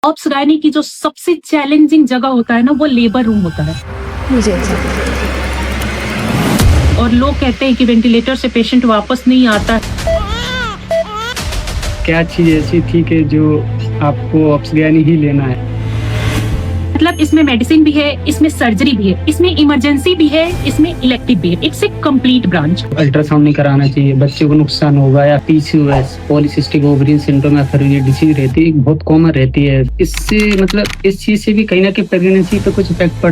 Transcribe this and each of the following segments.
Ops gynae की जो सबसे चैलेंजिंग जगह होता है ना, वो लेबर रूम होता है। मुझे ऐसा लगता है। और लोग कहते हैं कि वेंटिलेटर से पेशेंट वापस नहीं आता। क्या चीज ऐसी थी कि जो आपको ऑप्स गायनी ही लेना है? मतलब इसमें मेडिसिन भी है, इसमें सर्जरी भी है, इसमें इमरजेंसी भी है, इसमें इलेक्टिव भी है। It's a complete branch. Ultrasound नहीं कराना चाहिए, बच्चे को नुकसान होगा, या पीसीओएस पॉलीसिस्टिक ओवरियन सिंड्रोम या फिर ये डिसीज रहती है, बहुत कॉमन रहती है। इससे मतलब इस चीज से भी कहीं ना कहीं प्रेगनेंसी पे कुछ इफेक्ट पड़।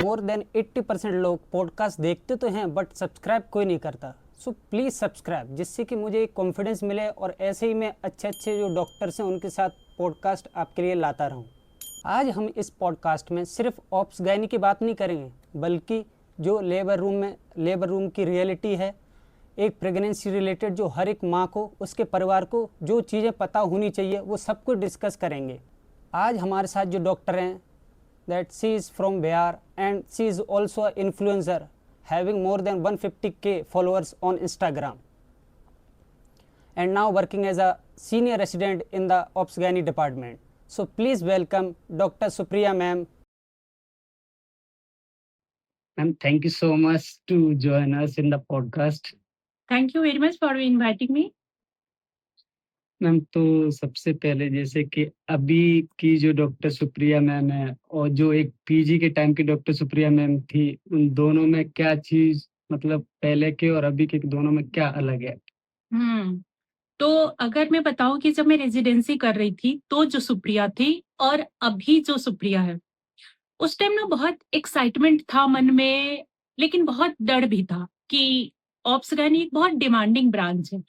मोर देन 80% लोग पॉडकास्ट देखते तो हैं बट सब्सक्राइब कोई नहीं करता। सो प्लीज़ सब्सक्राइब, जिससे कि मुझे एक कॉन्फिडेंस मिले और ऐसे ही मैं अच्छे अच्छे जो डॉक्टर्स हैं उनके साथ पॉडकास्ट आपके लिए लाता रहूं। आज हम इस पॉडकास्ट में सिर्फ ऑप्स गायनी की बात नहीं करेंगे, बल्कि जो लेबर रूम की रियलिटी है, एक प्रेगनेंसी रिलेटेड जो हर एक माँ को, उसके परिवार को जो चीज़ें पता होनी चाहिए, वो सब कुछ डिस्कस करेंगे। आज हमारे साथ जो डॉक्टर हैं, that she is from Bihar and she is also an influencer having more than 150k followers on Instagram and now working as a senior resident in the Ops Gynae department. So please welcome Dr. Supriya ma'am. Ma'am, thank you so much to join us in the podcast. Thank you very much for inviting me. Ma'am, तो सबसे पहले जैसे कि अभी की जो doctor Supriya ma'am है और जो एक पीजी के टाइम की डॉक्टर सुप्रिया मैम थी, उन दोनों में क्या चीज, मतलब पहले के और अभी के दोनों में क्या अलग है? तो अगर मैं बताऊं कि जब मैं रेजिडेंसी कर रही थी तो जो सुप्रिया थी और अभी जो सुप्रिया है, उस टाइम ना बहुत एक्साइटमेंट था मन में, लेकिन बहुत डर भी था कि ऑप्स गायनी एक बहुत डिमांडिंग ब्रांच है,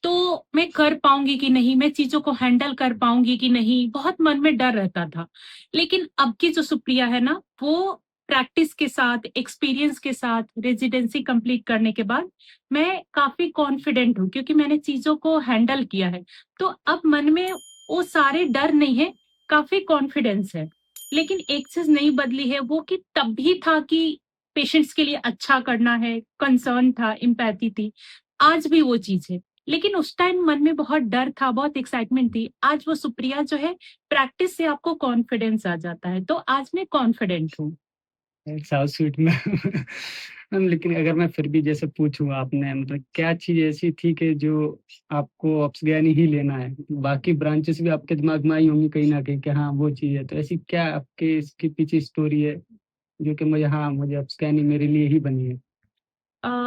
तो मैं कर पाऊंगी कि नहीं, मैं चीजों को हैंडल कर पाऊंगी कि नहीं, बहुत मन में डर रहता था। लेकिन अब की जो सुप्रिया है ना, वो प्रैक्टिस के साथ, एक्सपीरियंस के साथ, रेजिडेंसी कंप्लीट करने के बाद मैं काफी कॉन्फिडेंट हूँ, क्योंकि मैंने चीजों को हैंडल किया है। तो अब मन में वो सारे डर नहीं है, काफी कॉन्फिडेंस है। लेकिन एक चीज नहीं बदली है, वो कि तब भी था कि पेशेंट्स के लिए अच्छा करना है, कंसर्न था, इम्पैथी थी। आज भी वो चीज है, लेकिन उस टाइम मन में बहुत डर था, बहुत एक्साइटमेंट थी। आज वो सुप्रिया जो है, प्रैक्टिस से आपको कॉन्फिडेंस आ जाता है, तो आज मैं कॉन्फिडेंट हूँ। साउथ स्वीट में मैम, लेकिन अगर मैं फिर भी जैसे पूछूं, आपने मतलब क्या चीज ऐसी थी कि जो आपको ऑप्स गायनी ही लेना है? बाकी ब्रांचेस भी आपके दिमाग में आई होंगी कहीं ना कहीं कि हाँ वो चीज है, तो ऐसी क्या आपके इसके पीछे स्टोरी है जो कि मुझे ऑप्स गायनी मेरे लिए ही बनी है?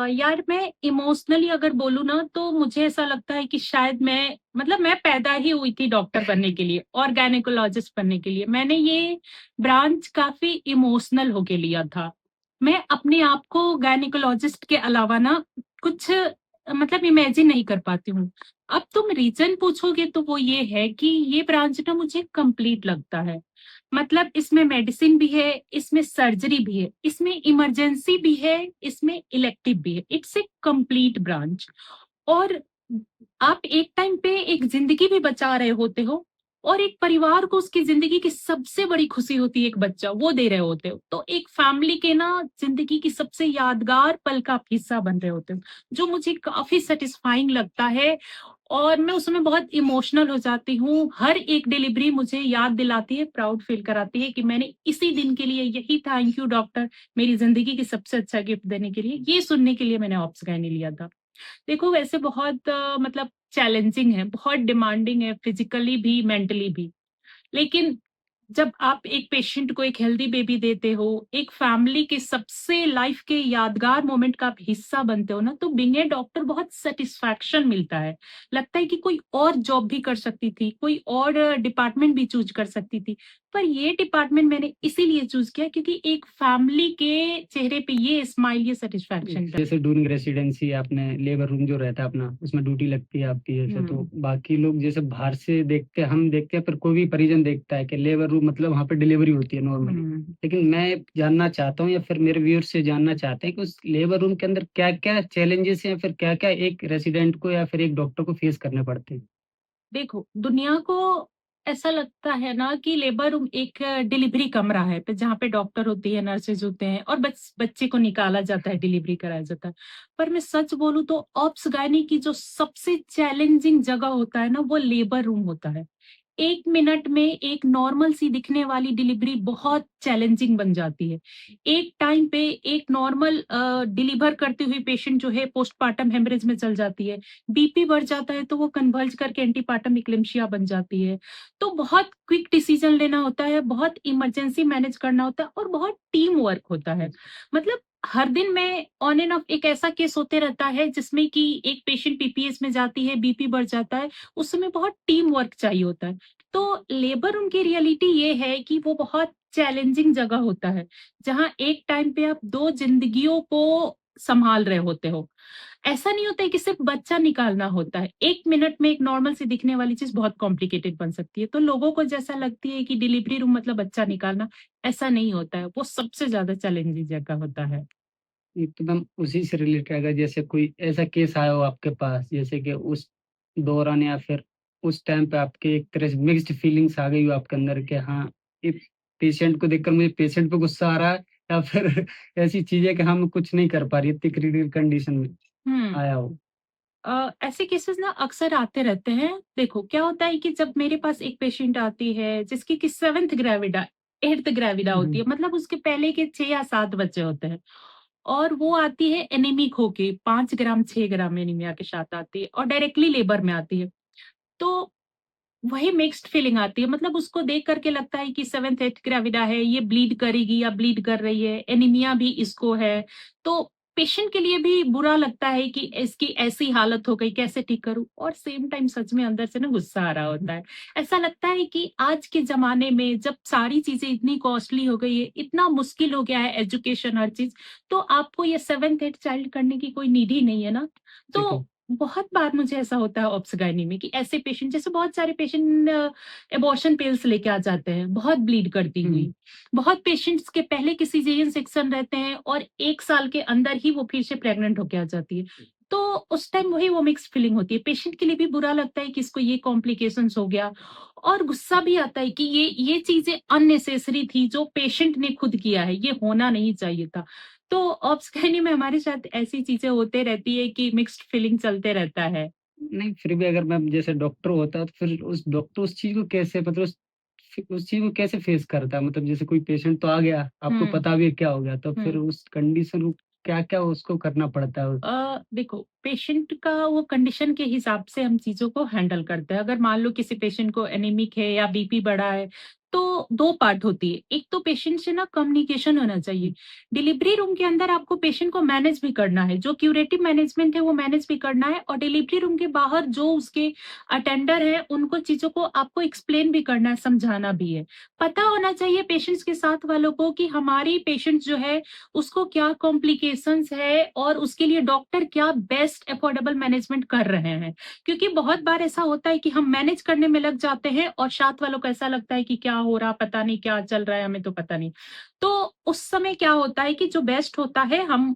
यार, मैं इमोशनली अगर बोलूँ ना, तो मुझे ऐसा लगता है कि शायद मैं पैदा ही हुई थी डॉक्टर बनने के लिए और गायनेकोलॉजिस्ट बनने के लिए। मैंने ये ब्रांच काफी इमोशनल होके लिया था। मैं अपने आप को गायनेकोलॉजिस्ट के अलावा ना कुछ इमेजिन नहीं कर पाती हूँ। अब तुम रीजन पूछोगे तो वो ये है कि ये ब्रांच ना मुझे कंप्लीट लगता है। मतलब इसमें मेडिसिन भी है, इसमें सर्जरी भी है, इसमें इमरजेंसी भी है, इसमें इलेक्टिव भी है। It's a complete branch. और आप एक टाइम पे एक जिंदगी भी बचा रहे होते हो, और एक परिवार को उसकी जिंदगी की सबसे बड़ी खुशी होती है, एक बच्चा वो दे रहे होते हो। तो एक फैमिली के ना जिंदगी की सबसे यादगार पल का आप हिस्सा बन रहे होते हो, जो मुझे काफी सेटिस्फाइंग लगता है। और मैं उसमें बहुत इमोशनल हो जाती हूँ। हर एक डिलीवरी मुझे याद दिलाती है, प्राउड फील कराती है कि मैंने इसी दिन के लिए यही, थैंक यू डॉक्टर, मेरी जिंदगी की सबसे अच्छा गिफ्ट देने के लिए, ये सुनने के लिए मैंने ऑप्स गायनी लिया था। देखो, वैसे बहुत चैलेंजिंग है, बहुत डिमांडिंग है, फिजिकली भी, मेंटली भी। लेकिन जब आप एक पेशेंट को एक हेल्दी बेबी देते हो, एक फैमिली के सबसे लाइफ के यादगार मोमेंट का आप हिस्सा बनते हो ना, तो बीइंग ए डॉक्टर बहुत सेटिस्फैक्शन मिलता है। लगता है कि कोई और जॉब भी कर सकती थी, कोई और डिपार्टमेंट भी चूज कर सकती थी, पर ये डिपार्टमेंट मैंने इसीलिए चूज किया क्योंकि एक फैमिली के चेहरे पे ये स्माइल, ये सेटिस्फैक्शन। जैसे ड्यूरिंग रेसिडेंसी आपने लेबर रूम जो रहता है अपना, उसमें ड्यूटी लगती है आपकी, जैसे तो बाकी लोग जैसे बाहर से देखते हैं, हम देखते हैं, पर कोई भी परिजन देखता है कि लेबर रूम मतलब वहाँ पे डिलीवरी होती है नॉर्मली। लेकिन मैं जानना चाहता हूँ, या फिर मेरे व्यूअर्स से जानना चाहते हैं कि उस लेबर रूम के अंदर क्या क्या चैलेंजेस हैं, फिर क्या क्या एक रेसिडेंट को या फिर एक डॉक्टर को फेस करने पड़ते हैं? देखो, दुनिया को ऐसा लगता है ना कि लेबर रूम एक डिलीवरी कमरा है, पे जहाँ पे डॉक्टर होती है, नर्सेज़ होते हैं और बच्चे को निकाला जाता है, डिलीवरी कराया जाता है। पर मैं सच बोलूँ तो ऑब्स गायनी की जो सबसे चैलेंजिंग जगह होता है ना, वो लेबर रूम होता है। 1 मिनट में एक नॉर्मल सी दिखने वाली डिलीवरी बहुत चैलेंजिंग बन जाती है। एक टाइम पे एक नॉर्मल डिलीवर करती हुई पेशेंट जो है पोस्टपार्टम हेमरेज में चल जाती है। बीपी बढ़ जाता है तो वो कन्वर्ज करके एंटीपार्टम इक्लेम्शिया बन जाती है। तो बहुत क्विक डिसीजन लेना होता है, बहुत इमरजेंसी मैनेज करना होता है और बहुत टीम वर्क होता है। मतलब हर दिन में ऑन एंड ऑफ एक ऐसा केस होते रहता है जिसमें कि एक पेशेंट पीपीएस में जाती है, बीपी बढ़ जाता है, उस समय बहुत टीम वर्क चाहिए होता है। तो लेबर उनकी रियलिटी ये है कि वो बहुत चैलेंजिंग जगह होता है, जहाँ एक टाइम पे आप 2 जिंदगियों को संभाल रहे होते हो। ऐसा नहीं होता है कि सिर्फ बच्चा निकालना होता है। 1 मिनट में एक नॉर्मल सी दिखने वाली चीज़ बहुत कॉम्प्लिकेटेड बन सकती है। तो लोगों को जैसा लगती है कि डिलीवरी रूम मतलब बच्चा निकालना, ऐसा नहीं होता है। वो सबसे ज़्यादा चैलेंजिंग जगह होता है। एकदम उसी से रिलेटेड अगर जैसे कोई ऐसा केस आया हो आपके पास, जैसे कि उस दौरान या फिर उस टाइम पे आपके एक तरह से मिक्स्ड फीलिंग्स आ गई हो आपके अंदर कि हाँ, इस पेशेंट को देखकर मुझे पेशेंट पे गुस्सा आ रहा है या फिर ऐसी चीज़ें कि हाँ, मैं कुछ नहीं कर पा रही, इतनी क्रिटिकल कंडीशन में हुँ। आया हो? ऐसे केसेस ना अक्सर आते रहते हैं। देखो क्या होता है कि जब मेरे पास एक पेशेंट आती है जिसकी कि 7th ग्रेविडा 8th ग्रेविडा हुँ, होती हुँ। है, मतलब उसके पहले के 6 या 7 बच्चे होते हैं और वो आती है एनीमिक होके 5 ग्राम 6 ग्राम एनीमिया के साथ आती है और डायरेक्टली लेबर में आती है। तो वही मिक्स्ड फीलिंग आती है, मतलब उसको देख करके लगता है कि 7th 8th ग्रेविडा है, ये ब्लीड करेगी या ब्लीड कर रही है, एनीमिया भी इसको है। तो पेशेंट के लिए भी बुरा लगता है कि इसकी ऐसी हालत हो गई, कैसे ठीक करूँ? और सेम टाइम सच में अंदर से ना गुस्सा आ रहा होता है। ऐसा लगता है कि आज के ज़माने में जब सारी चीज़ें इतनी कॉस्टली हो गई है, इतना मुश्किल हो गया है एजुकेशन हर चीज़, तो आपको ये 7th 8th चाइल्ड करने की कोई नीड ही नहीं है ना। बिल्कुल। तो बहुत बार मुझे ऐसा होता है ऑब्स गायनी में कि ऐसे पेशेंट, जैसे बहुत सारे पेशेंट एबॉर्शन पिल्स लेके आ जाते हैं, बहुत ब्लीड करती हुँ, हुई। बहुत पेशेंट्स के पहले के सिजेरियन सेक्शन रहते हैं और 1 साल के अंदर ही वो फिर से प्रेग्नेंट होके आ जाती है। तो उस टाइम वही वो मिक्स्ड फीलिंग होती है। पेशेंट के लिए भी बुरा लगता है कि इसको ये कॉम्प्लिकेशंस हो गया और गुस्सा भी आता है कि ये चीज़ें अननेसेसरी थी, जो पेशेंट ने खुद किया है, ये होना नहीं चाहिए था। तो ऑब्स गायनी में हमारे साथ ऐसी चीज़ें होते रहती है कि मिक्स्ड फीलिंग चलते रहता है। नहीं फिर भी अगर मैं जैसे डॉक्टर होता तो फिर उस डॉक्टर उस चीज़ को कैसे मतलब उस चीज़ को कैसे फेस करता? मतलब जैसे कोई पेशेंट तो आ गया, आपको हुँ, पता भी है क्या हो गया, तो फिर हुँ। उस कंडीशन को क्या-क्या उसको करना पड़ता है? देखो पेशेंट का वो कंडीशन के हिसाब से हम चीज़ों को हैंडल करते हैं। अगर मान लो किसी पेशेंट को एनीमिक है या बीपी बढ़ा है, तो 2 पार्ट होती है। एक तो पेशेंट से ना कम्युनिकेशन होना चाहिए। डिलीवरी रूम के अंदर आपको पेशेंट को मैनेज भी करना है, जो क्यूरेटिव मैनेजमेंट है वो मैनेज भी करना है और डिलीवरी रूम के बाहर जो उसके अटेंडर हैं, उनको चीज़ों को आपको एक्सप्लेन भी करना है, समझाना भी है। पता होना चाहिए पेशेंट्स के साथ वालों को कि हमारी पेशेंट जो है उसको क्या कॉम्प्लिकेशंस है और उसके लिए डॉक्टर क्या बेस्ट अफोर्डेबल मैनेजमेंट कर रहे हैं। क्योंकि बहुत बार ऐसा होता है कि हम मैनेज करने में लग जाते हैं और साथ वालों को ऐसा लगता है कि क्या हो रहा, पता नहीं क्या चल रहा है, हमें तो पता नहीं। तो उस समय क्या होता है कि जो बेस्ट होता है, हम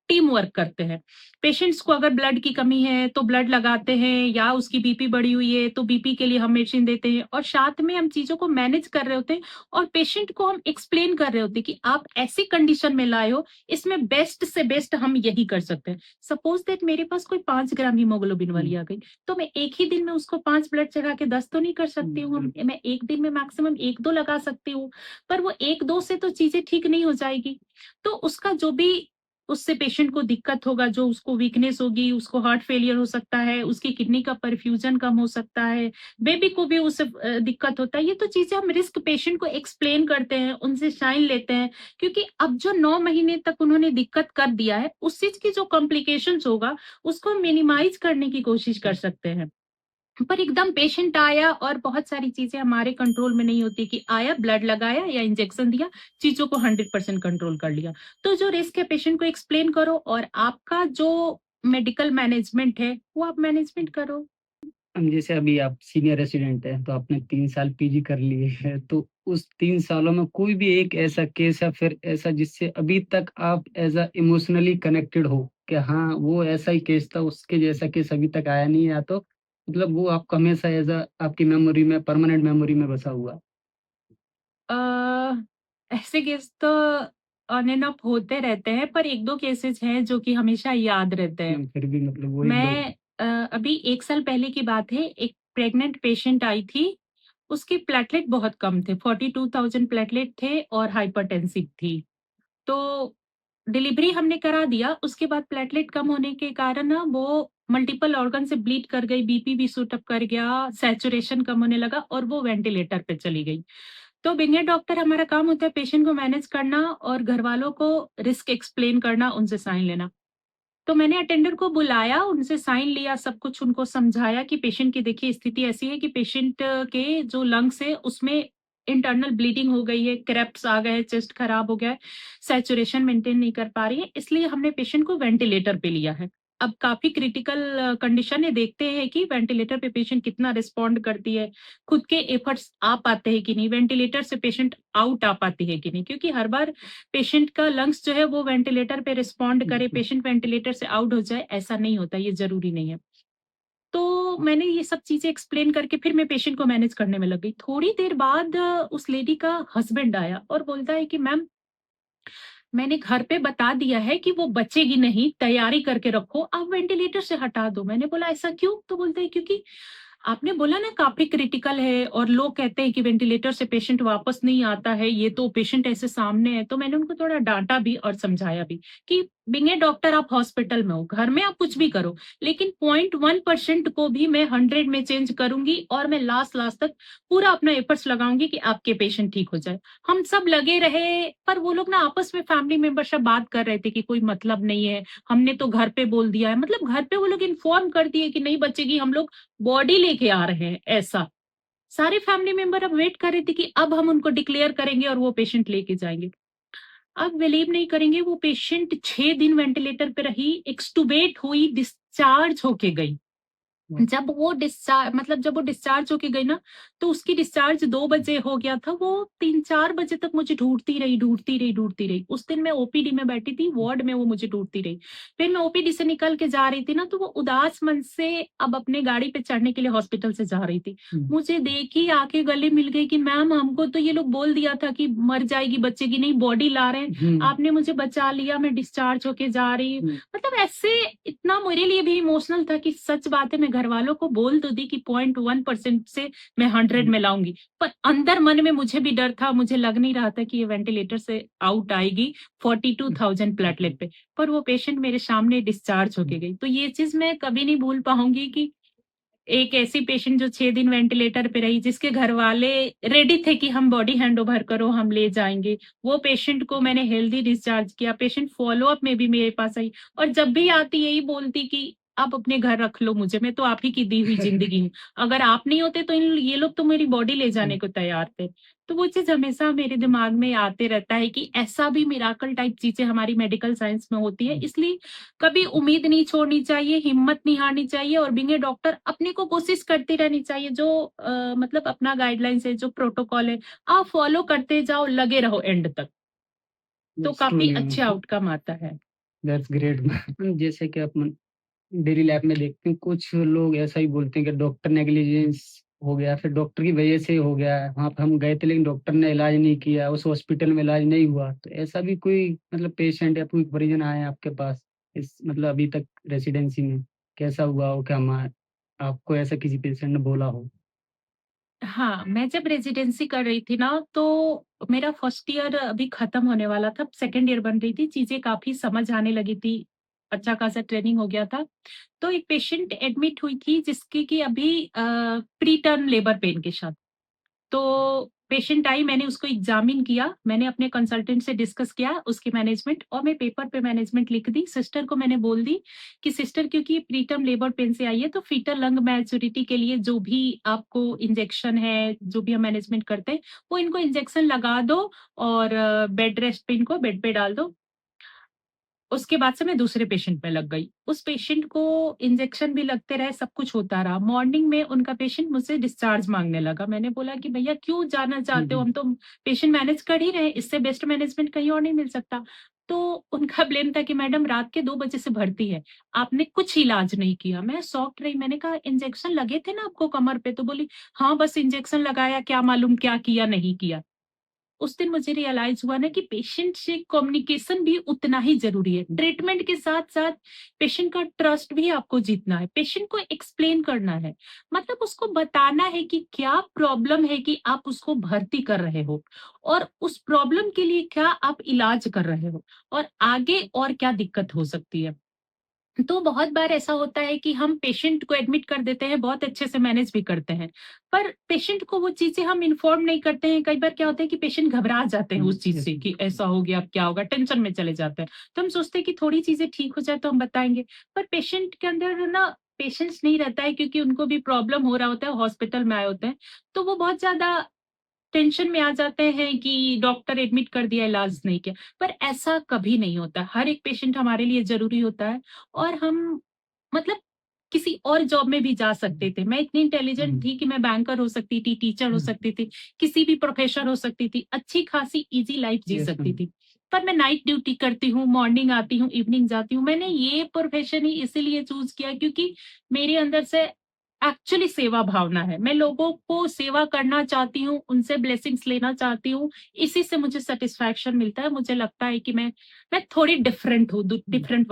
टीम वर्क करते हैं। पेशेंट्स को अगर ब्लड की कमी है तो ब्लड लगाते हैं, या उसकी बीपी बढ़ी हुई है तो बीपी के लिए हम मेडिसिन देते हैं और साथ में हम चीज़ों को मैनेज कर रहे होते हैं और पेशेंट को हम एक्सप्लेन कर रहे होते हैं कि आप ऐसी कंडीशन में लाए हो, इसमें बेस्ट से बेस्ट हम यही कर सकते हैं। सपोज दैट मेरे पास कोई 5 ग्राम हीमोग्लोबिन हुँ, वाली आ गई, तो मैं एक ही दिन में उसको 5 ब्लड चढ़ा के 10 तो नहीं कर सकती हूँ। बिल्कुल। मैं एक दिन में मैक्सिमम 1-2 लगा सकती हूँ, पर वो 1-2 से तो चीज़ें ठीक नहीं हो जाएगी। तो उसका जो भी उससे पेशेंट को दिक्कत होगा, जो उसको वीकनेस होगी, उसको हार्ट फेलियर हो सकता है, उसकी किडनी का परफ्यूजन कम हो सकता है, बेबी को भी उससे दिक्कत होता है। ये तो चीज़ें हम रिस्क पेशेंट को एक्सप्लेन करते हैं, उनसे साइन लेते हैं, क्योंकि अब जो 9 महीने तक उन्होंने दिक्कत कर दिया है, उस चीज़ की जो कॉम्प्लिकेशंस होगा, उसको मिनिमाइज़ करने की कोशिश कर सकते हैं। पर एकदम पेशेंट आया और बहुत सारी चीज़ें हमारे कंट्रोल में नहीं होती कि आया, ब्लड लगाया या इंजेक्शन दिया, चीज़ों को 100% कंट्रोल कर लिया। तो जो रिस्क है पेशेंट को एक्सप्लेन करो और आपका जो मेडिकल मैनेजमेंट है, वो आप मैनेजमेंट करो। अब जैसे अभी आप सीनियर रेसिडेंट हैं, तो आपने 3 साल पीजी कर लिए हैं, तो उस 3 सालों में कोई भी एक ऐसा केस या फिर ऐसा जिससे अभी तक आप ऐज़ अ इमोशनली कनेक्टेड हो, कि हाँ, वो ऐसा ही केस था, उसके जैसा केस अभी तक आया नहीं है या तो मतलब वो आपको हमेशा एज़ आपकी मेमोरी में, परमानेंट मेमोरी में बसा हुआ? अ, ऐसे केस तो ऑन एंड ऑफ होते रहते हैं, पर 1-2 केसेज़ हैं जो कि हमेशा याद रहते हैं। फिर भी मतलब वही 2। मैं अभी 1 साल पहले की बात है, एक प्रेग्नेंट पेशेंट आई थी, उसके प्लेटलेट बहुत कम थे, 42,000 प्लेटलेट थे और हाइपरटेंसिव थी। तो डिलीवरी हमने करा दिया, उसके बाद प्लेटलेट कम होने के कारण ना वो मल्टीपल ऑर्गन से ब्लीड कर गई, बीपी भी शूट अप कर गया, सैचुरेशन कम होने लगा और वो वेंटिलेटर पे चली गई। तो बीइंग ए डॉक्टर हमारा काम होता है पेशेंट को मैनेज करना और घरवालों को रिस्क एक्सप्लेन करना, उनसे साइन लेना। तो मैंने अटेंडर को बुलाया, उनसे साइन लिया, सब कुछ उनको समझाया कि पेशेंट की देखिए स्थिति ऐसी है कि पेशेंट के जो लंग्स है उसमें इंटरनल ब्लीडिंग हो गई है, क्रेप्स आ गए हैं, चेस्ट खराब हो गया है, सैचुरेशन मेंटेन नहीं कर पा रही है, इसलिए हमने पेशेंट को वेंटिलेटर पे लिया है। अब काफ़ी क्रिटिकल कंडीशन है, देखते हैं कि वेंटिलेटर पे पेशेंट कितना रिस्पॉन्ड करती है, खुद के एफर्ट्स आ पाते हैं कि नहीं, वेंटिलेटर से पेशेंट आउट आ पाती है कि नहीं, क्योंकि हर बार पेशेंट का लंग्स जो है वो वेंटिलेटर पे रिस्पॉन्ड करे, बिल्कुल। पेशेंट वेंटिलेटर से आउट हो जाए, ऐसा नहीं होता, ये ज़रूरी नहीं है। तो मैंने ये सब चीज़ें एक्सप्लेन करके फिर मैं पेशेंट को मैनेज करने में लग गई। थोड़ी देर बाद उस लेडी का हस्बैंड आया और बोलता है कि मैम, मैंने घर पे बता दिया है कि वो बचेगी नहीं, तैयारी करके रखो, आप वेंटिलेटर से हटा दो। मैंने बोला ऐसा क्यों? तो बोलते हैं क्योंकि आपने बोला ना काफ़ी क्रिटिकल है और लोग कहते हैं कि वेंटिलेटर से पेशेंट वापस नहीं आता है, ये तो पेशेंट ऐसे सामने है। तो मैंने उनको थोड़ा डाँटा भी और समझाया भी कि बीइंग ए डॉक्टर आप हॉस्पिटल में हो, घर में आप कुछ भी करो, लेकिन 0.1% को भी मैं 100 में चेंज करूँगी और मैं लास्ट तक पूरा अपना एफर्ट्स लगाऊँगी कि आपके पेशेंट ठीक हो जाए। हम सब लगे रहे, पर वो लोग ना आपस में फैमिली मेंबर सब बात कर रहे थे कि कोई मतलब नहीं है, हमने तो घर पे बोल दिया है। मतलब घर पे वो लोग इन्फॉर्म कर दिए कि नहीं बचेगी, हम लोग बॉडी लेके आ रहे हैं, ऐसा। सारे फैमिली मेंबर अब वेट कर रहे थे कि अब हम उनको डिक्लेयर करेंगे और वो पेशेंट लेके जाएँगे। आप बिलीव नहीं करेंगे, वो पेशेंट 6 दिन वेंटिलेटर पे रही, एक्सटुबेट हुई, डिस्चार्ज होके गई। जब वो डिस्चार्ज होके गई ना, तो उसकी डिस्चार्ज 2 बजे हो गया था, वो 3-4 बजे तक मुझे ढूँढती रही। उस दिन मैं ओपीडी में बैठी थी, वार्ड में वो मुझे ढूँढती रही। फिर मैं ओपीडी से निकल के जा रही थी ना, तो वो उदास मन से अब अपने गाड़ी पे चढ़ने के लिए हॉस्पिटल से जा रही थी। हुँ, मुझे देखी, आके गले मिल गई कि मैम हमको तो ये लोग बोल दिया था कि मर जाएगी, बचेगी नहीं, बॉडी ला रहे हैं, हुँ, आपने मुझे बचा लिया, मैं डिस्चार्ज होके जा रही हूँ। हुँ, मतलब ऐसे इतना मेरे लिए भी इमोशनल था कि सच बात है, मैं घरवालों को बोल तो दी कि 0.1% से मैं 100 हुँ, में लाऊँगी। पर अंदर मन में मुझे भी डर था, मुझे लग नहीं रहा था कि ये वेंटिलेटर से आउट आएगी 42,000 प्लेटलेट पे। पर वो पेशेंट मेरे सामने डिस्चार्ज होके गई। तो ये चीज़ मैं कभी नहीं भूल पाऊँगी कि एक ऐसी पेशेंट जो 6 दिन वेंटिलेटर पे रही, जिसके घरवाले रेडी थे कि हम बॉडी हैंडओवर करो, हम ले जाएँगे। वो पेशेंट को मैंने हेल्दी डिस्चार्ज किया, पेशेंट फ़ॉलो-अप में भी मेरे पास आई और जब भी आती यही बोलती कि आप अपने घर रख लो मुझे, मैं तो आप ही की दी हुई ज़िंदगी हूँ। अगर आप नहीं होते तो इन ये लोग तो मेरी बॉडी ले जाने हुँ, को तैयार थे। तो वो चीज़ हमेशा मेरे दिमाग में आते रहता है कि ऐसा भी मिरेकल टाइप चीज़ें हमारी मेडिकल साइंस में होती है। हुँ, इसलिए कभी उम्मीद नहीं छोड़नी चाहिए, हिम्मत नहीं हारनी चाहिए और बीइंग ए डॉक्टर अपने को कोशिश करती रहनी चाहिए। जो मतलब अपना गाइडलाइंस है, जो प्रोटोकॉल है, आप फॉलो करते जाओ, लगे रहो एंड तक, तो दैट्स काफ़ी ट्रूली अच्छे आउटकम आता है। That's great. जैसे कि अपन डेली लाइफ में देखते हैं, कुछ लोग ऐसा ही बोलते हैं कि डॉक्टर नेग्लिजेंस हो गया, फिर डॉक्टर की वजह से हो गया है। वहाँ पे हम गए थे लेकिन डॉक्टर ने इलाज नहीं किया, उस हॉस्पिटल में इलाज नहीं हुआ। तो ऐसा भी कोई मतलब पेशेंट या कोई परिजन आए हैं आपके पास इस मतलब अभी तक रेसिडेंसी में? कैसा हुआ हो कि आपको ऐसा किसी पेशेंट ने बोला हो? हाँ, मैं जब रेज़िडेंसी कर रही थी ना, तो मेरा फर्स्ट ईयर अभी खत्म होने वाला था, सेकंड ईयर बन रही थी, चीज़ें काफ़ी समझ आने लगी थी, अच्छा खासा ट्रेनिंग हो गया था। तो एक पेशेंट एडमिट हुई थी जिसकी कि अभी प्री टर्म लेबर पेन के साथ। तो पेशेंट आई, मैंने उसको एग्ज़ामिन किया, मैंने अपने कंसल्टेंट से डिस्कस किया उसकी मैनेजमेंट और मैं पेपर पे मैनेजमेंट लिख दी। सिस्टर को मैंने बोल दी कि सिस्टर क्योंकि प्रीटर्म लेबर पेन से आई है तो फीटल लंग मैच्योरिटी के लिए जो भी आपको इंजेक्शन है, जो भी हम मैनेजमेंट करते हैं, वो इनको इंजेक्शन लगा दो और बेड रेस्ट पे इनको बेड पे डाल दो। उसके बाद से मैं दूसरे पेशेंट में लग गई। उस पेशेंट को इंजेक्शन भी लगते रहे, सब कुछ होता रहा। मॉर्निंग में उनका पेशेंट मुझसे डिस्चार्ज माँगने लगा। मैंने बोला कि भैया क्यों जाना हुँ, चाहते हो? हुँ, हम तो पेशेंट मैनेज कर ही रहे हैं, इससे बेस्ट मैनेजमेंट कहीं और नहीं मिल सकता। तो उनका ब्लेम था कि मैडम रात के 2 बजे से भर्ती है, आपने कुछ इलाज नहीं किया। मैं शॉक्ड रही, मैंने कहा इंजेक्शन लगे थे ना आपको कमर पे? तो बोली हाँ, बस इंजेक्शन लगाया, क्या मालूम क्या किया नहीं किया। उस दिन मुझे रियलाइज हुआ ना कि पेशेंट से कम्युनिकेशन भी उतना ही ज़रूरी है। ट्रीटमेंट के साथ-साथ पेशेंट का ट्रस्ट भी आपको जीतना है, पेशेंट को एक्सप्लेन करना है। मतलब उसको बताना है कि क्या प्रॉब्लम है कि आप उसको भर्ती कर रहे हो और उस प्रॉब्लम के लिए क्या आप इलाज कर रहे हो और आगे और क्या दिक्कत हो सकती है। तो बहुत बार ऐसा होता है कि हम पेशेंट को एडमिट कर देते हैं, बहुत अच्छे से मैनेज भी करते हैं। पर पेशेंट को वो चीज़ें हम इन्फॉर्म नहीं करते हैं। कई बार क्या होता है कि पेशेंट घबरा जाते हैं उस चीज़ यस से मैम। कि ऐसा हो गया, अब क्या होगा? टेंशन में चले जाते हैं। तो हम सोचते हैं कि थोड़ी चीज़ें ठीक हो जाए तो हम बताएँगे। पर पेशेंट के अंदर ना पेशेंस नहीं रहता है, क्योंकि उनको भी प्रॉब्लम हो रहा होता है, हॉस्पिटल में आए होते हैं। तो वो बहुत ज़्यादा टेंशन में आ जाते हैं कि डॉक्टर एडमिट कर दिया, इलाज नहीं किया। पर ऐसा कभी नहीं होता। हर एक पेशेंट हमारे लिए ज़रूरी होता है और हम मतलब किसी और जॉब में भी जा सकते थे। मैं इतनी इंटेलिजेंट थी कि मैं बैंकर हो सकती थी, टीचर हो सकती थी, किसी भी प्रोफ़ेशन हो सकती थी, अच्छी-खासी ईज़ी लाइफ़ जी यस सकती मैम। थी। पर मैं नाइट ड्यूटी करती हूँ, मॉर्निंग आती हूँ, इवनिंग जाती हूँ। मैंने ये प्रोफ़ेशन ही इसीलिए चूज़ किया क्योंकि मेरे अंदर से एक्चुअली सेवा भावना है। मैं लोगों को सेवा करना चाहती हूँ, उनसे ब्लेसिंग्स लेना चाहती हूँ। इसी से मुझे सैटिस्फैक्शन मिलता है। मुझे लगता है कि मैं थोड़ी डिफरेंट हूँ, डिफरेंट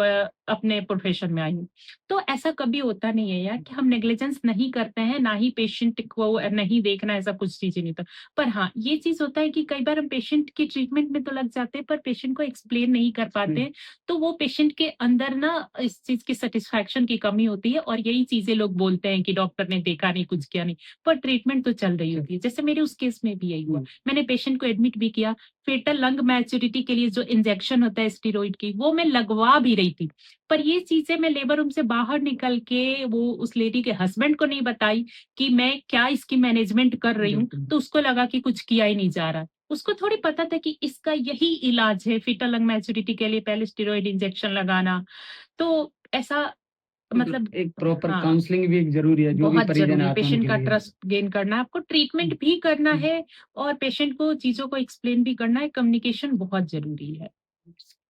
अपने प्रोफ़ेशन में आई हूँ। तो ऐसा कभी होता नहीं है यार कि हम नेग्लिजेंस नहीं करते हैं, ना ही पेशेंट को नहीं देखना, ऐसा कुछ चीज़ें नहीं होता। पर हाँ, ये चीज़ होता है कि कई बार हम पेशेंट की ट्रीटमेंट में तो लग जाते हैं, पर पेशेंट को एक्सप्लेन नहीं कर पाते हैं। तो वो पेशेंट के अंदर ना इस चीज़ की सैटिस्फैक्शन की कमी होती है और यही चीज़ें लोग बोलते हैं कि डॉक्टर ने देखा नहीं, कुछ किया नहीं, पर ट्रीटमेंट तो चल रही होती है। जैसे मेरे उस केस में भी यही हुआ। मैंने पेशेंट को एडमिट भी किया, फेटल लंग मैच्योरिटी के लिए जो इंजेक्शन होता है स्टेरॉइड की, वो मैं लगवा भी रही थी। पर ये चीज़ें मैं लेबर रूम से बाहर निकल के वो उस लेडी के हस्बैंड को नहीं बताई कि मैं क्या इसकी मैनेजमेंट कर रही हूँ, बिल्कुल। तो उसको लगा कि कुछ किया ही नहीं जा रहा। उसको थोड़ी पता था कि इसका यही इलाज है, fetal lung मैच्योरिटी के लिए पहले स्टेरॉइड इंजेक्शन लगाना। तो ऐसा मतलब मतलब एक प्रॉपर हाँ, काउंसलिंग भी एक ज़रूरी है, जो भी बहुत परिजन ज़रूरी है। आते हैं पेशेंट उनके का लिए। ट्रस्ट गेन करना है, आपको ट्रीटमेंट भी करना हुँ। है और पेशेंट को चीज़ों को एक्सप्लेन भी करना है, कम्युनिकेशन बहुत ज़रूरी है।